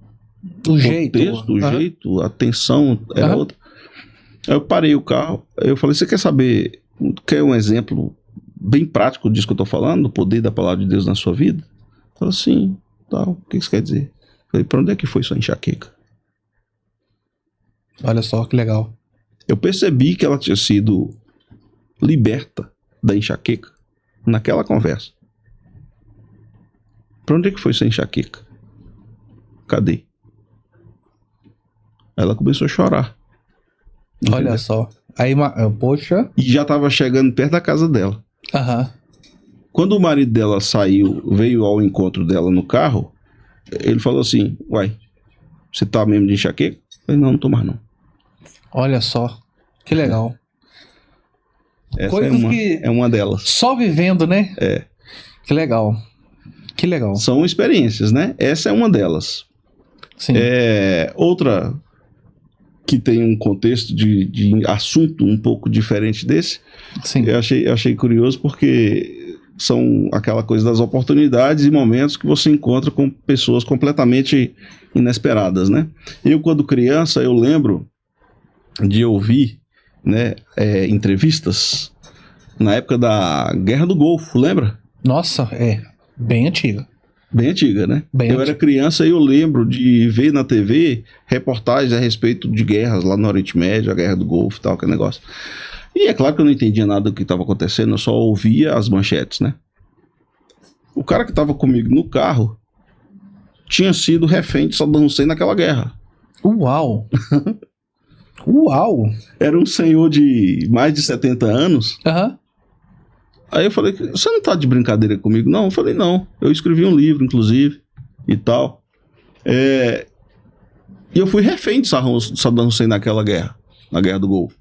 contexto, o jeito, a tensão era outra. Aí eu parei o carro, eu falei, você quer saber, quer um exemplo bem prático disso que eu tô falando, do poder da palavra de Deus na sua vida? Ela, sim, tal, o que isso quer dizer? Eu falei, pra onde é que foi sua enxaqueca? Olha só, que legal. Eu percebi que ela tinha sido liberta da enxaqueca naquela conversa. Pra onde é que foi sua enxaqueca? Cadê? Ela começou a chorar. Entendeu? Olha só. Aí, poxa. E já tava chegando perto da casa dela. Aham. Quando o marido dela veio ao encontro dela no carro, ele falou assim, uai, você tá mesmo de enxaqueca? Eu falei, não tô mais não. Olha só, que legal. Essa Coisas que é uma delas. Só vivendo, né? Que legal. Que legal. São experiências, né? Essa é uma delas. Sim. Outra que tem um contexto de assunto um pouco diferente desse, Sim. eu achei curioso porque são aquela coisa das oportunidades e momentos que você encontra com pessoas completamente inesperadas, né? Eu, quando criança, eu lembro de ouvir, né, entrevistas na época da Guerra do Golfo, lembra? Nossa, bem antiga. Bem antiga, né? Bem eu antiga. era criança e eu lembro de ver na TV reportagens a respeito de guerras lá no Oriente Médio, a Guerra do Golfo e tal, aquele negócio. E é claro que eu não entendia nada do que estava acontecendo, eu só ouvia as manchetes, né? O cara que estava comigo no carro, tinha sido refém de Saddam Hussein naquela guerra. Uau! Uau! Era um senhor de mais de 70 anos. Aham. Aí eu falei, você não tá de brincadeira comigo? Não, eu falei, não. Eu escrevi um livro, inclusive, e tal. E eu fui refém de Saddam Hussein naquela guerra, na Guerra do Golfo.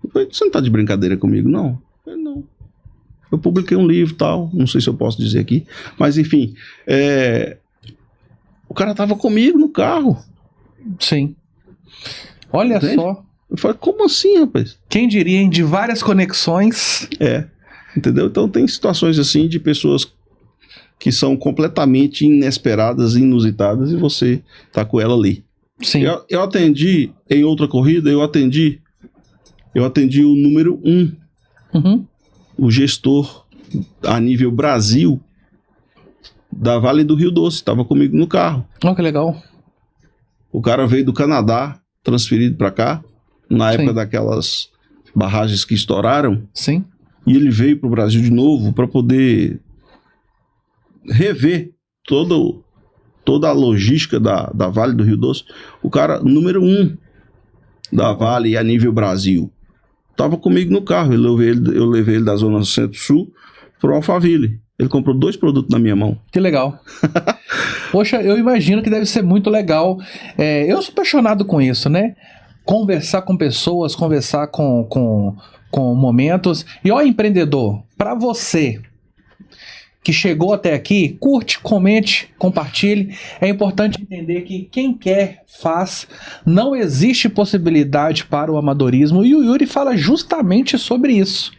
Eu falei, você não tá de brincadeira comigo? Não. Eu falei, não. Eu publiquei um livro e tal, não sei se eu posso dizer aqui, mas enfim, o cara tava comigo no carro. Sim. Olha Entende? só. Eu falei, como assim, rapaz? Quem diria, hein? De várias conexões. Entendeu? Então tem situações assim de pessoas que são completamente inesperadas, inusitadas, e você tá com ela ali. Sim. Eu atendi, em outra corrida, eu atendi o número 1, Uhum. o gestor a nível Brasil da Vale do Rio Doce, estava comigo no carro. Olha que legal. O cara veio do Canadá, transferido para cá, na época Sim. daquelas barragens que estouraram, Sim. e ele veio para o Brasil de novo para poder rever toda a logística da Vale do Rio Doce. O cara, número 1 da Vale a nível Brasil, estava comigo no carro. Eu levei ele da Zona Centro-Sul para o Alphaville. Ele comprou 2 produtos na minha mão. Que legal. Poxa, eu imagino que deve ser muito legal. Eu sou apaixonado com isso, né? Conversar com pessoas, conversar com momentos. E ó, empreendedor, para você que chegou até aqui, curte, comente, compartilhe. É importante entender que quem quer, faz. Não existe possibilidade para o amadorismo. E o Yuri fala justamente sobre isso.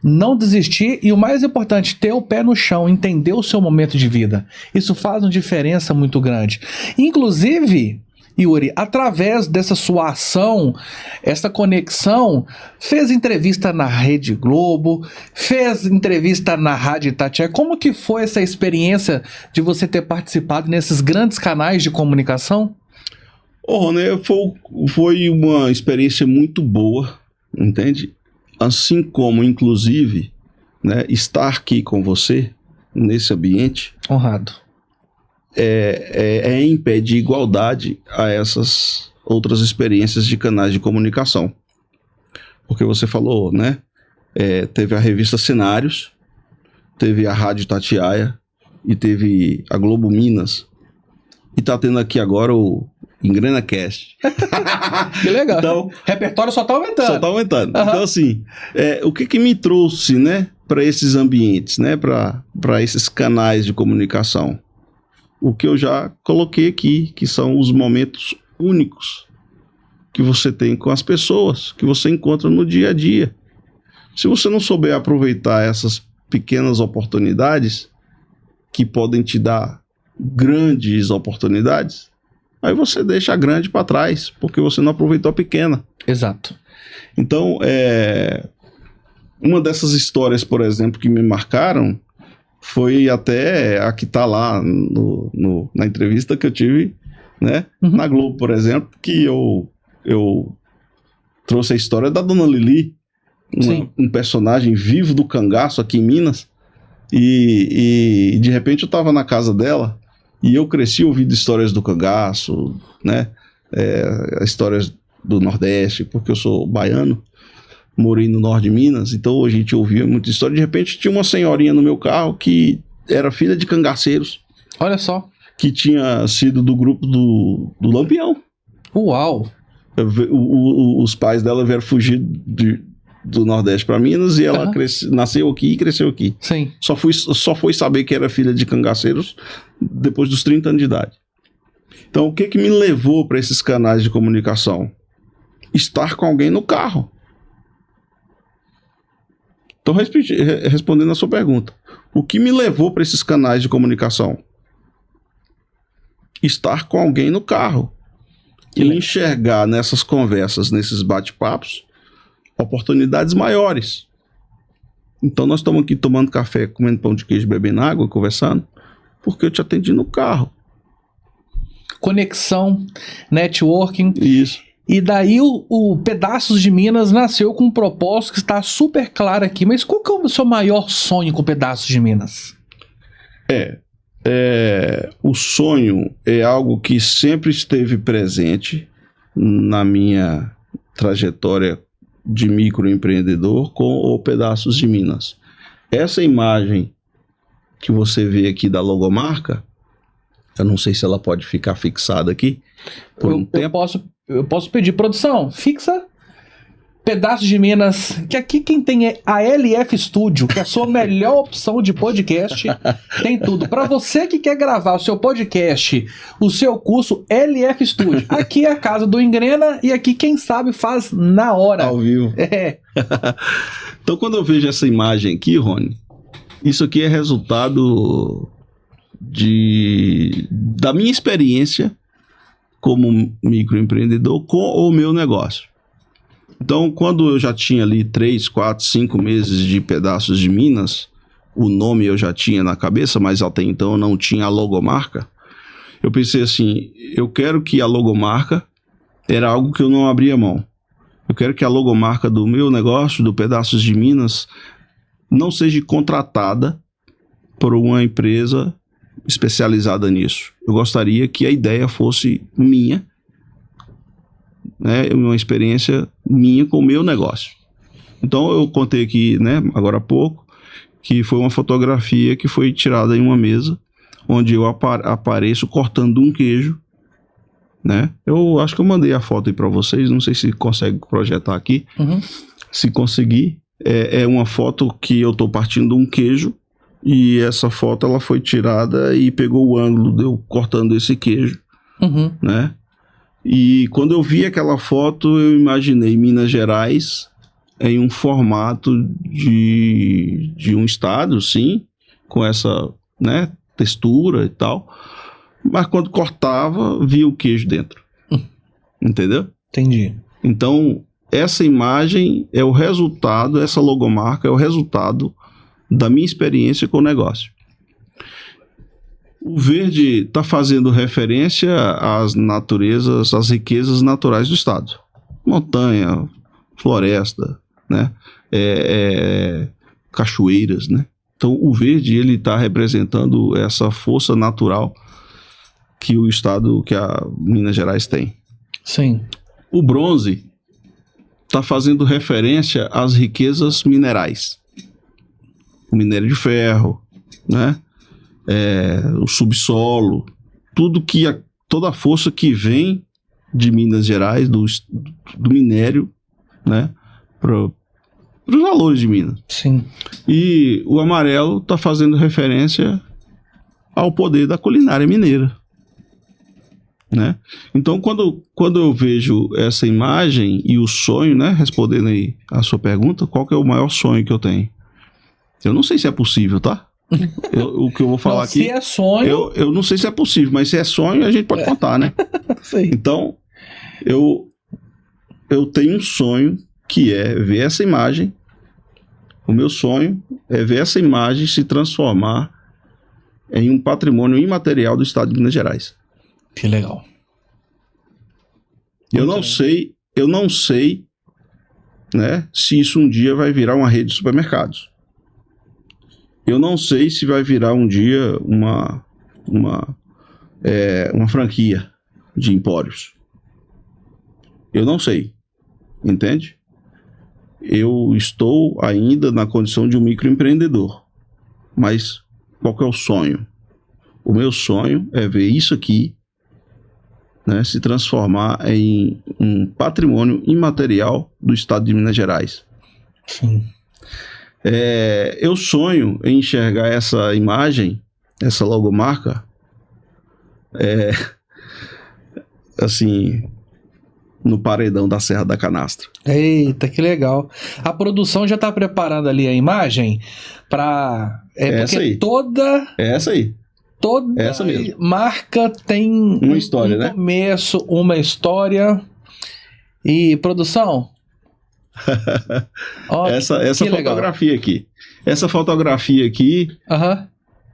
Não desistir e, o mais importante, ter o pé no chão, entender o seu momento de vida. Isso faz uma diferença muito grande. Inclusive, Yuri, através dessa sua ação, essa conexão, fez entrevista na Rede Globo, fez entrevista na Rádio Itatiaia. Como que foi essa experiência de você ter participado nesses grandes canais de comunicação? Rony, foi uma experiência muito boa, entende? Assim como, inclusive, né, estar aqui com você, nesse ambiente, Honrado. é em pé de igualdade a essas outras experiências de canais de comunicação. Porque você falou, né? Teve a revista Cenários, teve a Rádio Itatiaia e teve a Globo Minas. E tá tendo aqui agora o EngrenaCast. Que legal. Então, Repertório só tá aumentando. só tá aumentando. Uhum. Então, assim, o que me trouxe, né, para esses ambientes, né, para esses canais de comunicação? O que eu já coloquei aqui, que são os momentos únicos que você tem com as pessoas, que você encontra no dia a dia. Se você não souber aproveitar essas pequenas oportunidades, que podem te dar grandes oportunidades, aí você deixa a grande para trás, porque você não aproveitou a pequena. Exato. Então, uma dessas histórias, por exemplo, que me marcaram, foi até a que está lá na entrevista que eu tive, né, na Globo, por exemplo, que eu trouxe a história da Dona Lili, um personagem vivo do cangaço aqui em Minas, e de repente eu estava na casa dela e eu cresci ouvindo histórias do cangaço, né, histórias do Nordeste, porque eu sou baiano, morei no norte de Minas, então a gente ouvia muita história. De repente tinha uma senhorinha no meu carro que era filha de cangaceiros. Olha só. Que tinha sido do grupo do Lampião. Uau! Os pais dela vieram fugir do Nordeste para Minas e ela nasceu aqui e cresceu aqui. Sim. Só foi saber que era filha de cangaceiros depois dos 30 anos de idade. Então o que me levou para esses canais de comunicação? Estar com alguém no carro. Então, respondendo a sua pergunta, o que me levou para esses canais de comunicação? Estar com alguém no carro. E enxergar nessas conversas, nesses bate-papos, oportunidades maiores. Então, nós estamos aqui tomando café, comendo pão de queijo, bebendo água, conversando, porque eu te atendi no carro. Conexão, networking. Isso. E daí o Pedaços de Minas nasceu com um propósito que está super claro aqui. Mas qual que é o seu maior sonho com Pedaços de Minas? o sonho é algo que sempre esteve presente na minha trajetória de microempreendedor com o Pedaços de Minas. Essa imagem que você vê aqui da logomarca, eu não sei se ela pode ficar fixada aqui por um tempo. Eu posso pedir, produção, fixa Pedaços de Minas, que aqui quem tem é a LF Studio, que é a sua melhor opção de podcast, tem tudo. Para você que quer gravar o seu podcast, o seu curso LF Studio, aqui é a casa do Engrena e aqui quem sabe faz na hora. Ao vivo. Então quando eu vejo essa imagem aqui, Rony, isso aqui é resultado da minha experiência como microempreendedor com o meu negócio. Então, quando eu já tinha ali 3, 4, 5 meses de Pedaços de Minas, o nome eu já tinha na cabeça, mas até então eu não tinha a logomarca, eu pensei assim, eu quero que a logomarca era algo que eu não abria mão. Eu quero que a logomarca do meu negócio, do Pedaços de Minas, não seja contratada por uma empresa especializada nisso. Eu gostaria que a ideia fosse minha, né, uma experiência minha com o meu negócio. Então eu contei aqui, né, agora há pouco, que foi uma fotografia que foi tirada em uma mesa, onde eu apareço cortando um queijo, né? Eu acho que eu mandei a foto aí para vocês, não sei se consegue projetar aqui. Uhum. Se conseguir, é uma foto que eu tô partindo um queijo, e essa foto ela foi tirada e pegou o ângulo de eu cortando esse queijo, Uhum. né? E quando eu vi aquela foto, eu imaginei Minas Gerais em um formato de um estado, sim, com essa, né, textura e tal. Mas quando cortava, via o queijo dentro. Entendeu? Entendi. Então, essa imagem é o resultado, essa logomarca é o resultado da minha experiência com o negócio. O verde está fazendo referência às naturezas, às riquezas naturais do estado. Montanha, floresta, né? Cachoeiras, né? Então o verde ele está representando essa força natural que o estado, que a Minas Gerais tem. Sim. O bronze está fazendo referência às riquezas minerais. O minério de ferro, né? O subsolo, toda a força que vem de Minas Gerais, do minério, né, para os valores de Minas. Sim. E o amarelo está fazendo referência ao poder da culinária mineira, né? Então, quando eu vejo essa imagem e o sonho, né, respondendo aí a sua pergunta, qual que é o maior sonho que eu tenho? Eu não sei se é possível, tá? O que eu vou falar aqui... Se é sonho... Eu não sei se é possível, mas se é sonho, a gente pode contar, né? Sim. Então, eu tenho um sonho que é ver essa imagem. O meu sonho é ver essa imagem se transformar em um patrimônio imaterial do estado de Minas Gerais. Que legal. Eu não sei, né, se isso um dia vai virar uma rede de supermercados. Eu não sei se vai virar um dia uma franquia de empórios. Eu não sei, entende? Eu estou ainda na condição de um microempreendedor. Mas qual que é o sonho? O meu sonho é ver isso aqui, né, se transformar em um patrimônio imaterial do estado de Minas Gerais. Sim. Eu sonho em enxergar essa imagem, essa logomarca, assim, no paredão da Serra da Canastra. Eita, que legal. A produção já está preparando ali a imagem para... essa aí. Essa aí. Toda essa mesmo. Marca tem uma história, né? Começo, uma história. E produção... essa fotografia legal. Aqui. Essa fotografia aqui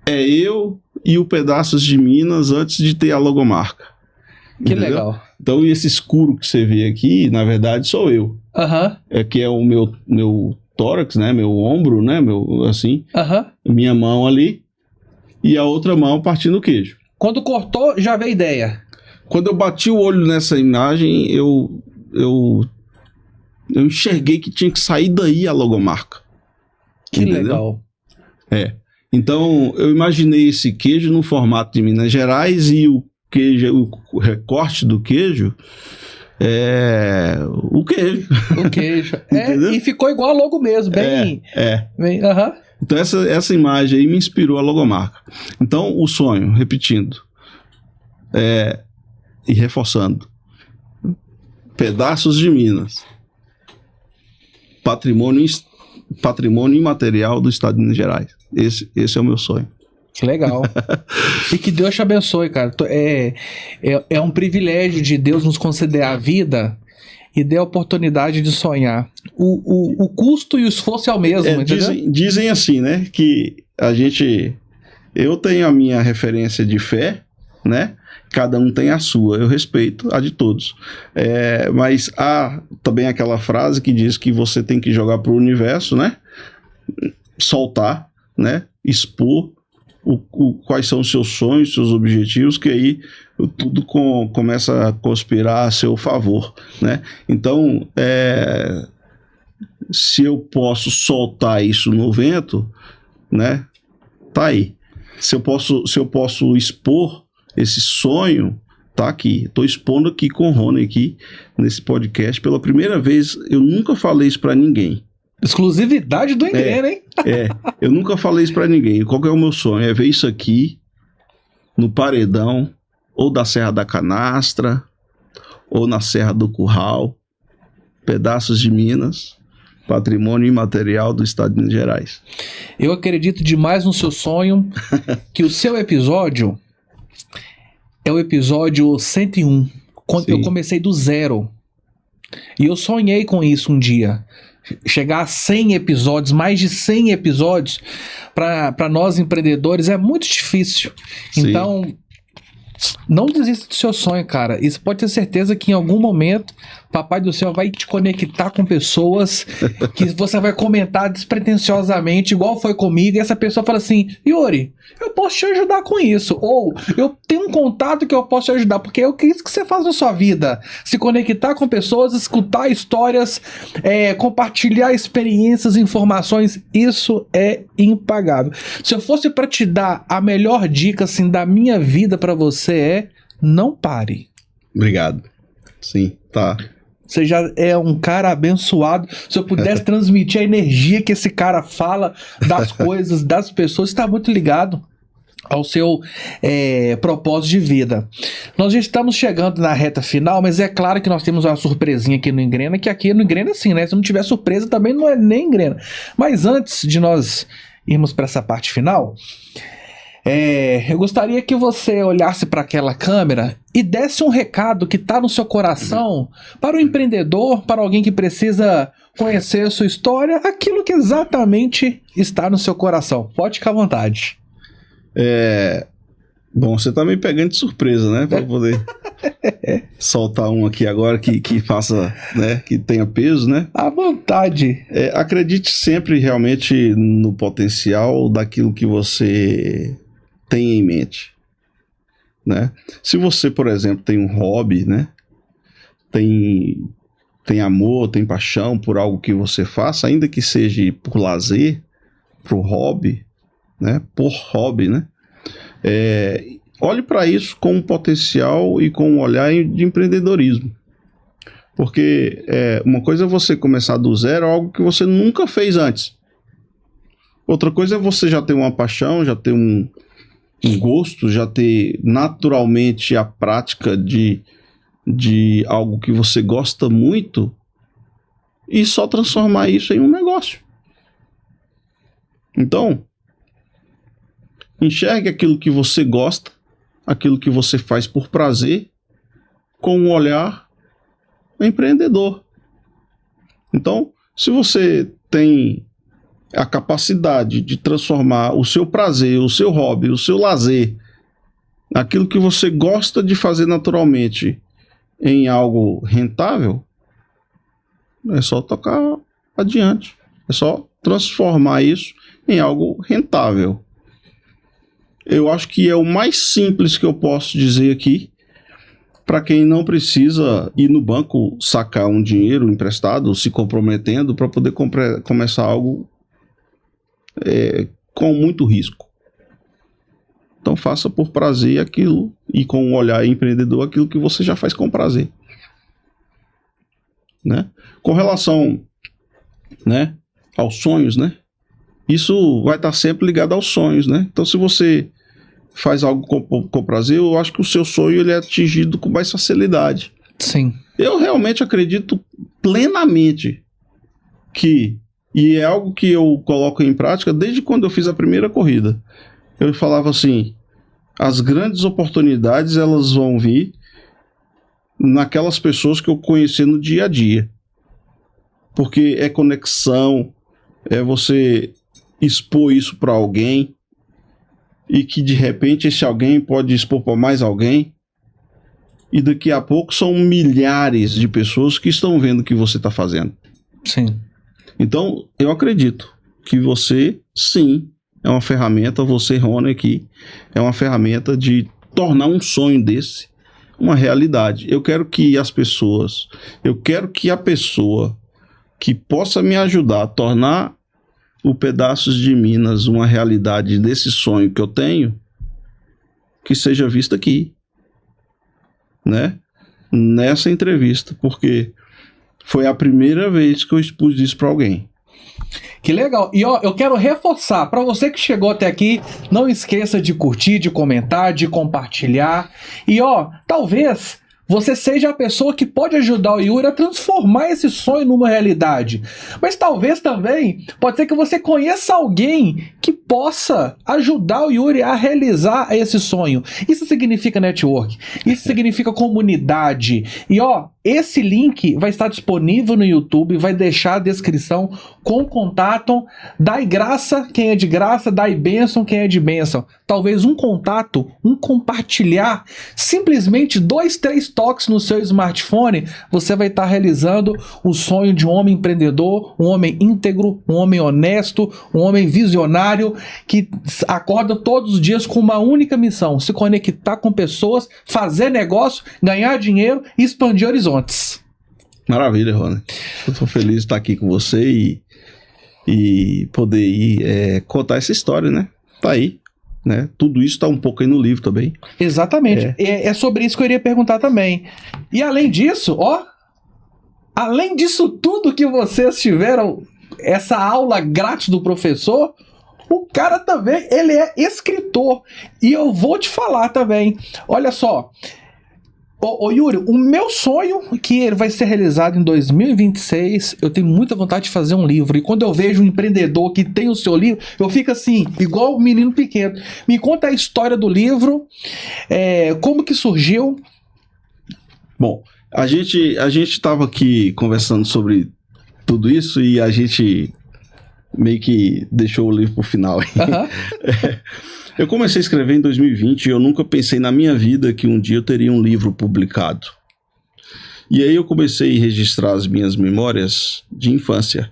é eu e o Pedaços de Minas antes de ter a logomarca. Que entendeu? Legal. Então esse escuro que você vê aqui, na verdade, sou eu. Que é o meu tórax, né? Meu ombro, né? Meu, assim. Minha mão ali. e a outra mão partindo o queijo. Quando cortou, já veio a ideia. Quando eu bati o olho nessa imagem, eu enxerguei que tinha que sair daí a logomarca. Que Entendeu? legal. Então, eu imaginei esse queijo no formato de Minas Gerais e o queijo, o recorte do queijo é o queijo. O queijo. Entendeu? E ficou igual a logo mesmo, bem... bem aham. Então, essa imagem aí me inspirou a logomarca. Então, o sonho, repetindo, e reforçando, pedaços de Minas, patrimônio imaterial do estado de Minas Gerais. Esse é o meu sonho. Que legal. E que Deus te abençoe, cara. É um privilégio de Deus nos conceder a vida e dê a oportunidade de sonhar. O custo e o esforço é o mesmo, entendeu? Dizem assim, né? Que eu tenho a minha referência de fé, né? Cada um tem a sua, eu respeito a de todos. Mas há também aquela frase que diz que você tem que jogar para o universo, né? Soltar, né? Expor quais são os seus sonhos, seus objetivos, que aí tudo começa a conspirar a seu favor, né? Então, se eu posso soltar isso no vento, né? Tá aí. Se eu posso expor esse sonho, tá aqui. Estou expondo aqui com o Rony aqui nesse podcast pela primeira vez. Eu nunca falei isso para ninguém. Exclusividade do Engrena, hein? Eu nunca falei isso para ninguém. Qual que é o meu sonho? É ver isso aqui no paredão, ou da Serra da Canastra, ou na Serra do Curral, pedaços de Minas, patrimônio imaterial do estado de Minas Gerais. Eu acredito demais no seu sonho, que o seu episódio é o episódio 101, quando eu comecei do zero. E eu sonhei com isso um dia. Chegar a 100 episódios, mais de 100 episódios, para nós empreendedores é muito difícil. Sim. Então, não desista do seu sonho, cara. Isso pode ter certeza que em algum momento Papai do Céu vai te conectar com pessoas que você vai comentar despretensiosamente, igual foi comigo, e essa pessoa fala assim: Yuri, eu posso te ajudar com isso, ou eu tenho um contato que eu posso te ajudar, porque é isso que você faz na sua vida, se conectar com pessoas, escutar histórias, compartilhar experiências, informações. Isso é impagável. Se eu fosse para te dar a melhor dica assim da minha vida para você, não pare. Obrigado. Sim, tá. Você já é um cara abençoado. Se eu pudesse transmitir a energia que esse cara fala das coisas, das pessoas, está muito ligado ao seu propósito de vida. Nós já estamos chegando na reta final, mas é claro que nós temos uma surpresinha aqui no Engrena, que aqui no Engrena assim, né? Se não tiver surpresa também não é nem Engrena. Mas antes de nós irmos para essa parte final, eu gostaria que você olhasse para aquela câmera e desse um recado que está no seu coração para o empreendedor, para alguém que precisa conhecer a sua história, aquilo que exatamente está no seu coração. Pode ficar à vontade. Bom, você tá me pegando de surpresa, né? Para poder soltar um aqui agora que faça, né? Que tenha peso, né? À vontade. Acredite sempre realmente no potencial daquilo que você tem em mente, né? Se você, por exemplo, tem um hobby, né? Tem amor, tem paixão por algo que você faça, ainda que seja por lazer, por hobby, né? Por hobby, né? Olhe para isso com um potencial e com um olhar de empreendedorismo. Porque uma coisa é você começar do zero, algo que você nunca fez antes. Outra coisa é você já ter uma paixão, já ter um gosto, já ter naturalmente a prática de algo que você gosta muito e só transformar isso em um negócio. Então, enxergue aquilo que você gosta, aquilo que você faz por prazer, com um olhar empreendedor. Então, se você tem a capacidade de transformar o seu prazer, o seu hobby, o seu lazer, aquilo que você gosta de fazer naturalmente, em algo rentável, é só tocar adiante. É só transformar isso em algo rentável. eu acho que é o mais simples que eu posso dizer aqui, para quem não precisa ir no banco sacar um dinheiro emprestado, se comprometendo para poder começar algo com muito risco. Então faça por prazer aquilo, e com um olhar empreendedor, aquilo que você já faz com prazer. Né? Com relação, né, aos sonhos, né? Isso vai estar sempre ligado aos sonhos, né? Então, se você faz algo com prazer, eu acho que o seu sonho ele é atingido com mais facilidade. Sim. Eu realmente acredito plenamente que, e é algo que eu coloco em prática desde quando eu fiz a primeira corrida. Eu falava assim, as grandes oportunidades elas vão vir naquelas pessoas que eu conheci no dia a dia. Porque é conexão, é você expor isso para alguém e que de repente esse alguém pode expor para mais alguém e daqui a pouco são milhares de pessoas que estão vendo o que você está fazendo. Sim. Então eu acredito que você sim é uma ferramenta, você Rony aqui é uma ferramenta de tornar um sonho desse uma realidade. Eu quero que as pessoas, eu quero que a pessoa que possa me ajudar a tornar o Pedaços de Minas uma realidade desse sonho que eu tenho, que seja vista aqui, né? Nessa entrevista, porque foi a primeira vez que eu expus isso para alguém. Que legal. E ó, eu quero reforçar, para você que chegou até aqui, não esqueça de curtir, de comentar, de compartilhar. E ó, talvez você seja a pessoa que pode ajudar o Yuri a transformar esse sonho numa realidade. Mas talvez também, pode ser que você conheça alguém que possa ajudar o Yuri a realizar esse sonho. Isso significa network, isso significa comunidade. E ó, esse link vai estar disponível no YouTube, vai deixar a descrição com contato. Dai graça quem é de graça, dai bênção quem é de bênção. Talvez um contato, um compartilhar, simplesmente 2, 3 toques no seu smartphone, você vai estar realizando o sonho de um homem empreendedor, um homem íntegro, um homem honesto, um homem visionário, que acorda todos os dias com uma única missão: se conectar com pessoas, fazer negócio, ganhar dinheiro e expandir horizontes. Maravilha, Rony. Eu estou feliz de estar aqui com você e poder ir contar essa história, né? Tá aí, né? Tudo isso está um pouco aí no livro também. Exatamente. É sobre isso que eu iria perguntar também. E além disso, ó, além disso tudo que vocês tiveram, essa aula grátis do professor, o cara também, ele é escritor. E eu vou te falar também, olha só, ô Yuri, o meu sonho, que ele vai ser realizado em 2026, eu tenho muita vontade de fazer um livro. E quando eu vejo um empreendedor que tem o seu livro, eu fico assim, igual o menino pequeno. Me conta a história do livro, como que surgiu. Bom, a gente estava aqui conversando sobre tudo isso e a gente meio que deixou o livro pro final. Eu comecei a escrever em 2020 e eu nunca pensei na minha vida que um dia eu teria um livro publicado. E aí eu comecei a registrar as minhas memórias de infância.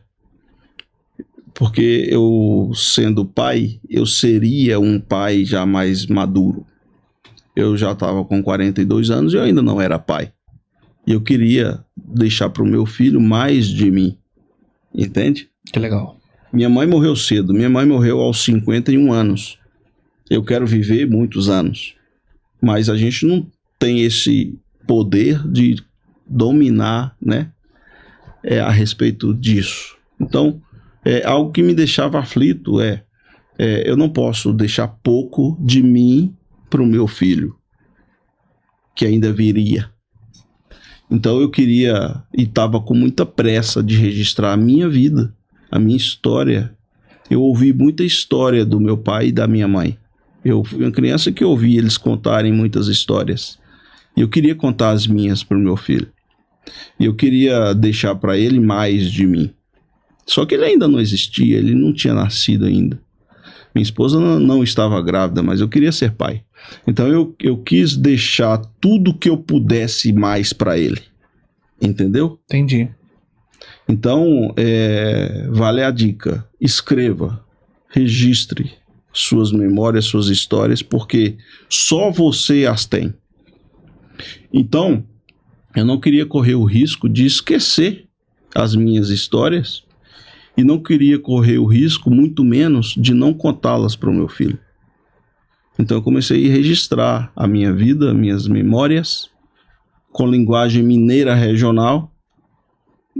Porque eu, sendo pai, eu seria um pai já mais maduro. Eu já estava com 42 anos e eu ainda não era pai. E eu queria deixar para o meu filho mais de mim. Entende? Que legal. Minha mãe morreu cedo. Minha mãe morreu aos 51 anos. Eu quero viver muitos anos. Mas a gente não tem esse poder de dominar, né? A respeito disso. Então, algo que me deixava aflito eu não posso deixar pouco de mim para o meu filho, que ainda viria. Então eu queria, e estava com muita pressa de registrar a minha vida, a minha história. Eu ouvi muita história do meu pai e da minha mãe. Eu fui uma criança que ouvi eles contarem muitas histórias. E eu queria contar as minhas para o meu filho. E eu queria deixar para ele mais de mim. Só que ele ainda não existia, ele não tinha nascido ainda. Minha esposa não estava grávida, mas eu queria ser pai. Então eu quis deixar tudo que eu pudesse mais para ele. Entendeu? Entendi. Então, vale a dica. Escreva, registre, suas memórias, suas histórias, porque só você as tem. Então, eu não queria correr o risco de esquecer as minhas histórias e não queria correr o risco, muito menos, de não contá-las para o meu filho. Então eu comecei a registrar a minha vida, minhas memórias, com linguagem mineira regional,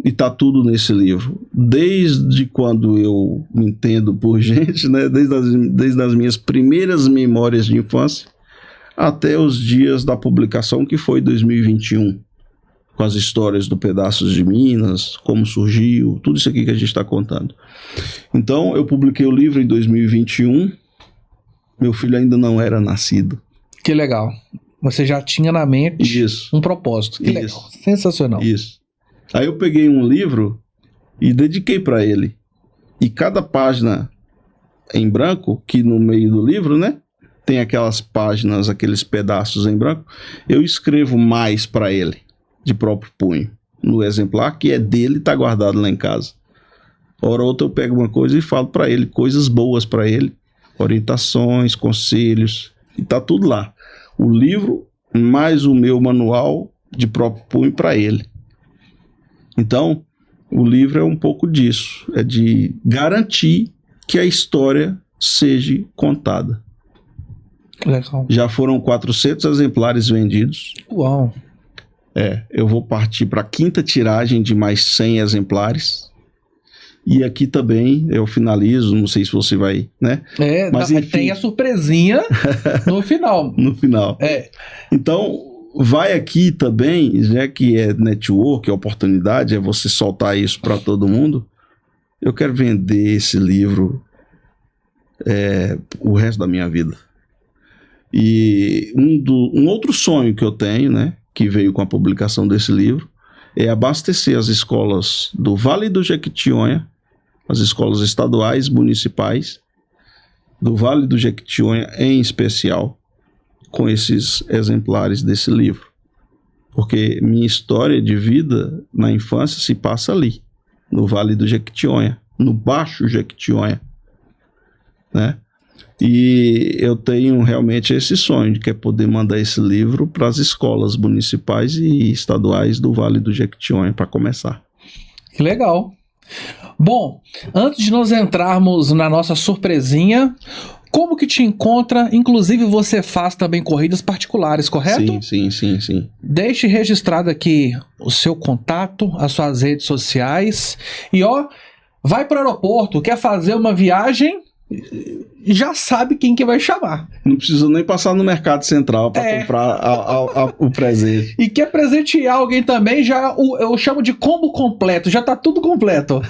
e tá tudo nesse livro. Desde quando eu me entendo por gente, né? Desde as minhas primeiras memórias de infância, até os dias da publicação, que foi 2021, com as histórias do Pedaços de Minas, como surgiu, tudo isso aqui que a gente está contando. Então, eu publiquei o livro em 2021, meu filho ainda não era nascido. Que legal. Você já tinha na mente Isso. um propósito. Que legal. Isso. Sensacional. Isso. Aí eu peguei um livro e dediquei para ele. E cada página em branco, que no meio do livro, né, tem aquelas páginas, aqueles pedaços em branco, eu escrevo mais para ele, de próprio punho, no exemplar que é dele, está guardado lá em casa. Hora ou outra eu pego uma coisa e falo para ele, coisas boas para ele, orientações, conselhos, e tá tudo lá. O livro mais o meu manual de próprio punho para ele. Então, o livro é um pouco disso, é de garantir que a história seja contada. Legal. Já foram 400 exemplares vendidos. Uau. Eu vou partir para a 5ª tiragem de mais 100 exemplares. E aqui também eu finalizo, não sei se você vai, né? Mas enfim, tem a surpresinha no final. No final. Então, vai aqui também, já que é network, é oportunidade, é você soltar isso para todo mundo. Eu quero vender esse livro o resto da minha vida. E um outro sonho que eu tenho, né, que veio com a publicação desse livro, é abastecer as escolas do Vale do Jequitinhonha, as escolas estaduais, municipais, do Vale do Jequitinhonha em especial, com esses exemplares desse livro. Porque minha história de vida na infância se passa ali, no Vale do Jequitinhonha, no Baixo Jequitinhonha, né? E eu tenho realmente esse sonho de que é poder mandar esse livro para as escolas municipais e estaduais do Vale do Jequitinhonha, para começar. Que legal. Bom, antes de nós entrarmos na nossa surpresinha, como que te encontra? Inclusive você faz também corridas particulares, correto? Sim. Deixe registrado aqui o seu contato, as suas redes sociais. E vai para o aeroporto, quer fazer uma viagem, já sabe quem que vai chamar. Não precisa nem passar no Mercado Central para comprar o presente. E quer presentear alguém também, eu chamo de combo completo, já tá tudo completo.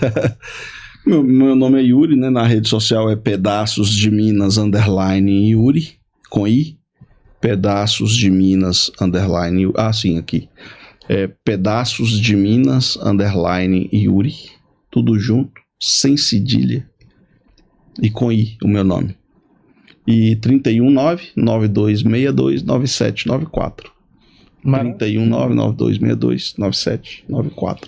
Meu nome é Yuri, né? Na rede social é Pedaços de Minas _Yuri, com I. Pedaços de Minas _ sim, aqui. Pedaços de Minas _Yuri. Tudo junto, sem cedilha. E com I, o meu nome. E 319-9262-9794. 319-9262-9794.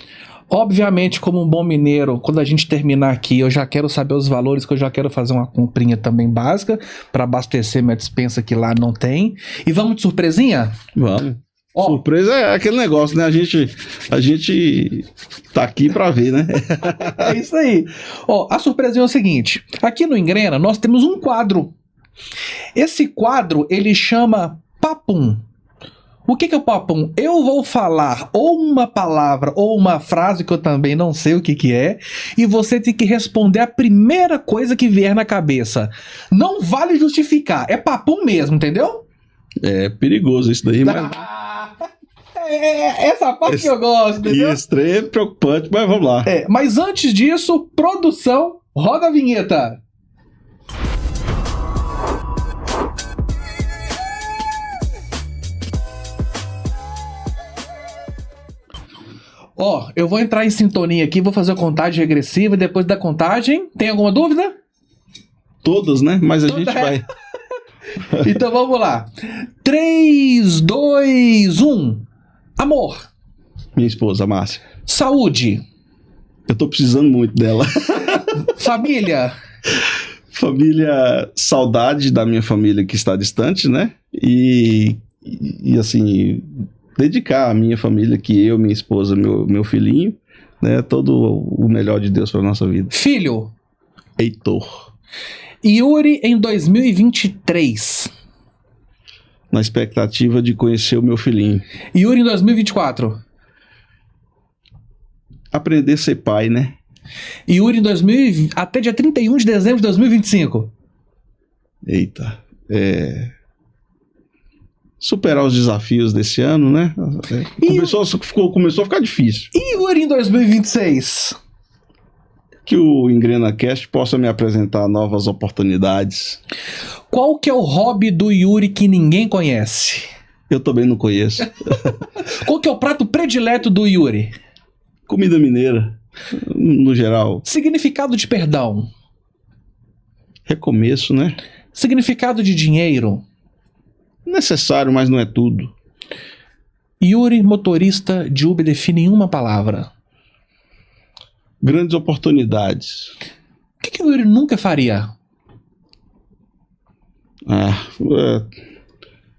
Obviamente, como um bom mineiro, quando a gente terminar aqui, eu já quero saber os valores, que eu já quero fazer uma comprinha também básica para abastecer minha despensa que lá não tem. E vamos de surpresinha? Vamos. Surpresa é aquele negócio, né? A gente tá aqui pra ver, né? É isso aí. A surpresinha é o seguinte. Aqui no Engrena, nós temos um quadro. Esse quadro, ele chama Papum. O que é o Papum? Eu vou falar ou uma palavra ou uma frase que eu também não sei o que é, e você tem que responder a primeira coisa que vier na cabeça. Não vale justificar. É Papum mesmo, entendeu? É perigoso isso daí, mas... essa parte que eu gosto, entendeu? Isso, é preocupante, mas vamos lá. Mas antes disso, produção, roda a vinheta. Eu vou entrar em sintonia aqui, vou fazer a contagem regressiva e depois da contagem, tem alguma dúvida? Todas, né? Mas a gente vai... Então vamos lá. 3, 2, 1. Amor. Minha esposa, Márcia. Saúde. Eu tô precisando muito dela. Família. Família, saudade da minha família que está distante, né? E assim, dedicar a minha família, que eu, minha esposa, meu filhinho, né? Todo o melhor de Deus para nossa vida. Filho. Heitor. Yuri em 2023. Na expectativa de conhecer o meu filhinho. Yuri em 2024. Aprender a ser pai, né? Yuri em até dia 31 de dezembro de 2025. Eita. Superar os desafios desse ano, né? Começou a ficar difícil. E Yuri em 2026? Que o EngrenaCast possa me apresentar novas oportunidades. Qual que é o hobby do Yuri que ninguém conhece? Eu também não conheço. Qual que é o prato predileto do Yuri? Comida mineira, no geral. Significado de perdão. Recomeço, né? Significado de dinheiro. Necessário, mas não é tudo. Yuri, motorista de Uber, define em uma palavra. Grandes oportunidades. O que o Yuri nunca faria?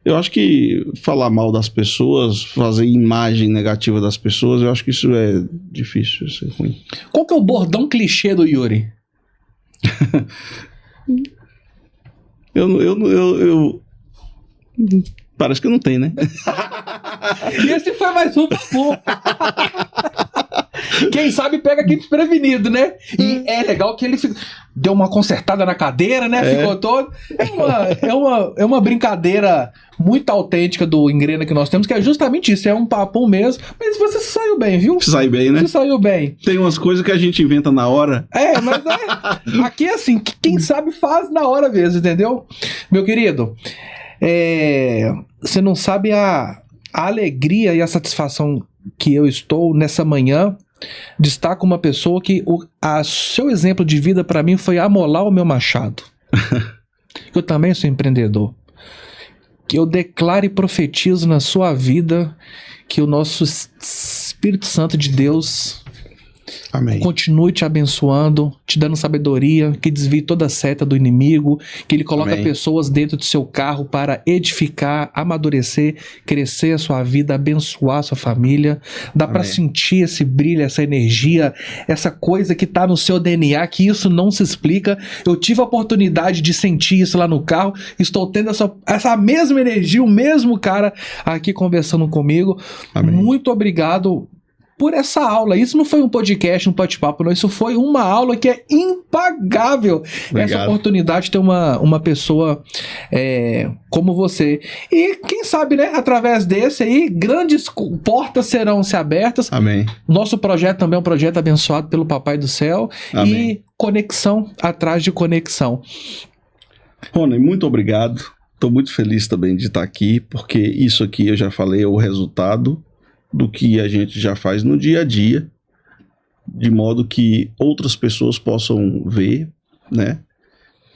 Eu acho que falar mal das pessoas, fazer imagem negativa das pessoas, eu acho que isso é difícil, isso é ruim. Qual que é o bordão clichê do Yuri? Parece que não tem, né? E esse foi mais um papo. Quem sabe pega aqui desprevenido, né? E é legal que ele deu uma consertada na cadeira, né? Ficou todo. É uma brincadeira muito autêntica do Engrena que nós temos, que é justamente isso, é um papo mesmo. Mas você saiu bem, viu? Sai bem, né? Você saiu bem. Tem umas coisas que a gente inventa na hora. Mas aqui é assim, quem sabe faz na hora mesmo, entendeu? Meu querido, você não sabe a alegria e a satisfação que eu estou nessa manhã de estar com uma pessoa que seu exemplo de vida para mim foi amolar o meu machado. Eu também sou empreendedor. Que eu declaro e profetizo na sua vida que o nosso Espírito Santo de Deus Amém. Continue te abençoando, te dando sabedoria, que desvie toda a seta do inimigo, que ele coloque Amém. pessoas dentro do seu carro para edificar, amadurecer, crescer a sua vida, abençoar a sua família. Dá para sentir esse brilho, essa energia, essa coisa que tá no seu DNA, que isso não se explica. Eu tive a oportunidade de sentir isso lá no carro, estou tendo essa mesma energia, o mesmo cara aqui conversando comigo. Amém. Muito obrigado por essa aula. Isso não foi um podcast, um bate-papo, não. Isso foi uma aula que é impagável. Obrigado. Essa oportunidade de ter uma pessoa como você. E quem sabe, né, através desse aí, grandes portas serão se abertas. Amém. Nosso projeto também é um projeto abençoado pelo Papai do Céu. Amém. E conexão atrás de conexão. Rony, muito obrigado. Estou muito feliz também de estar aqui, porque isso aqui eu já falei, é o resultado do que a gente já faz no dia a dia, de modo que outras pessoas possam ver, né,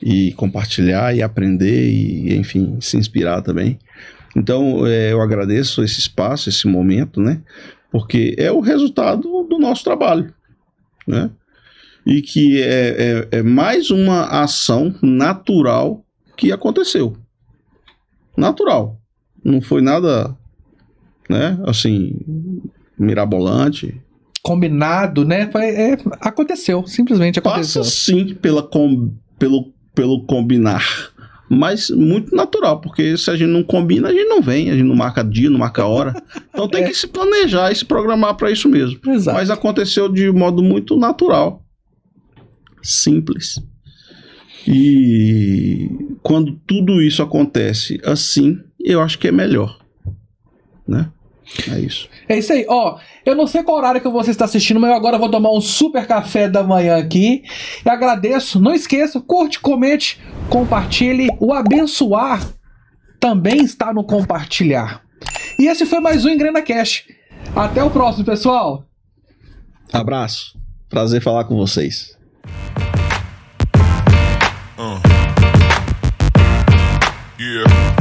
e compartilhar e aprender e, enfim, se inspirar também. Então, eu agradeço esse espaço, esse momento, né, porque é o resultado do nosso trabalho, né, e que é mais uma ação natural que aconteceu. Natural. Não foi nada, né, assim, mirabolante. Combinado, né? Aconteceu, simplesmente aconteceu. Passa sim pelo combinar, mas muito natural, porque se a gente não combina, a gente não vem, a gente não marca dia, não marca hora. Então tem que se planejar e se programar para isso mesmo. Exato. Mas aconteceu de modo muito natural, simples. E quando tudo isso acontece assim, eu acho que é melhor, né? É isso. É isso aí. Ó, eu não sei qual horário que você está assistindo, mas eu agora vou tomar um super café da manhã aqui. Eu agradeço. Não esqueça, curte, comente, compartilhe. O abençoar também está no compartilhar. E esse foi mais um EngrenaCast. Até o próximo, pessoal. Abraço. Prazer falar com vocês. Yeah.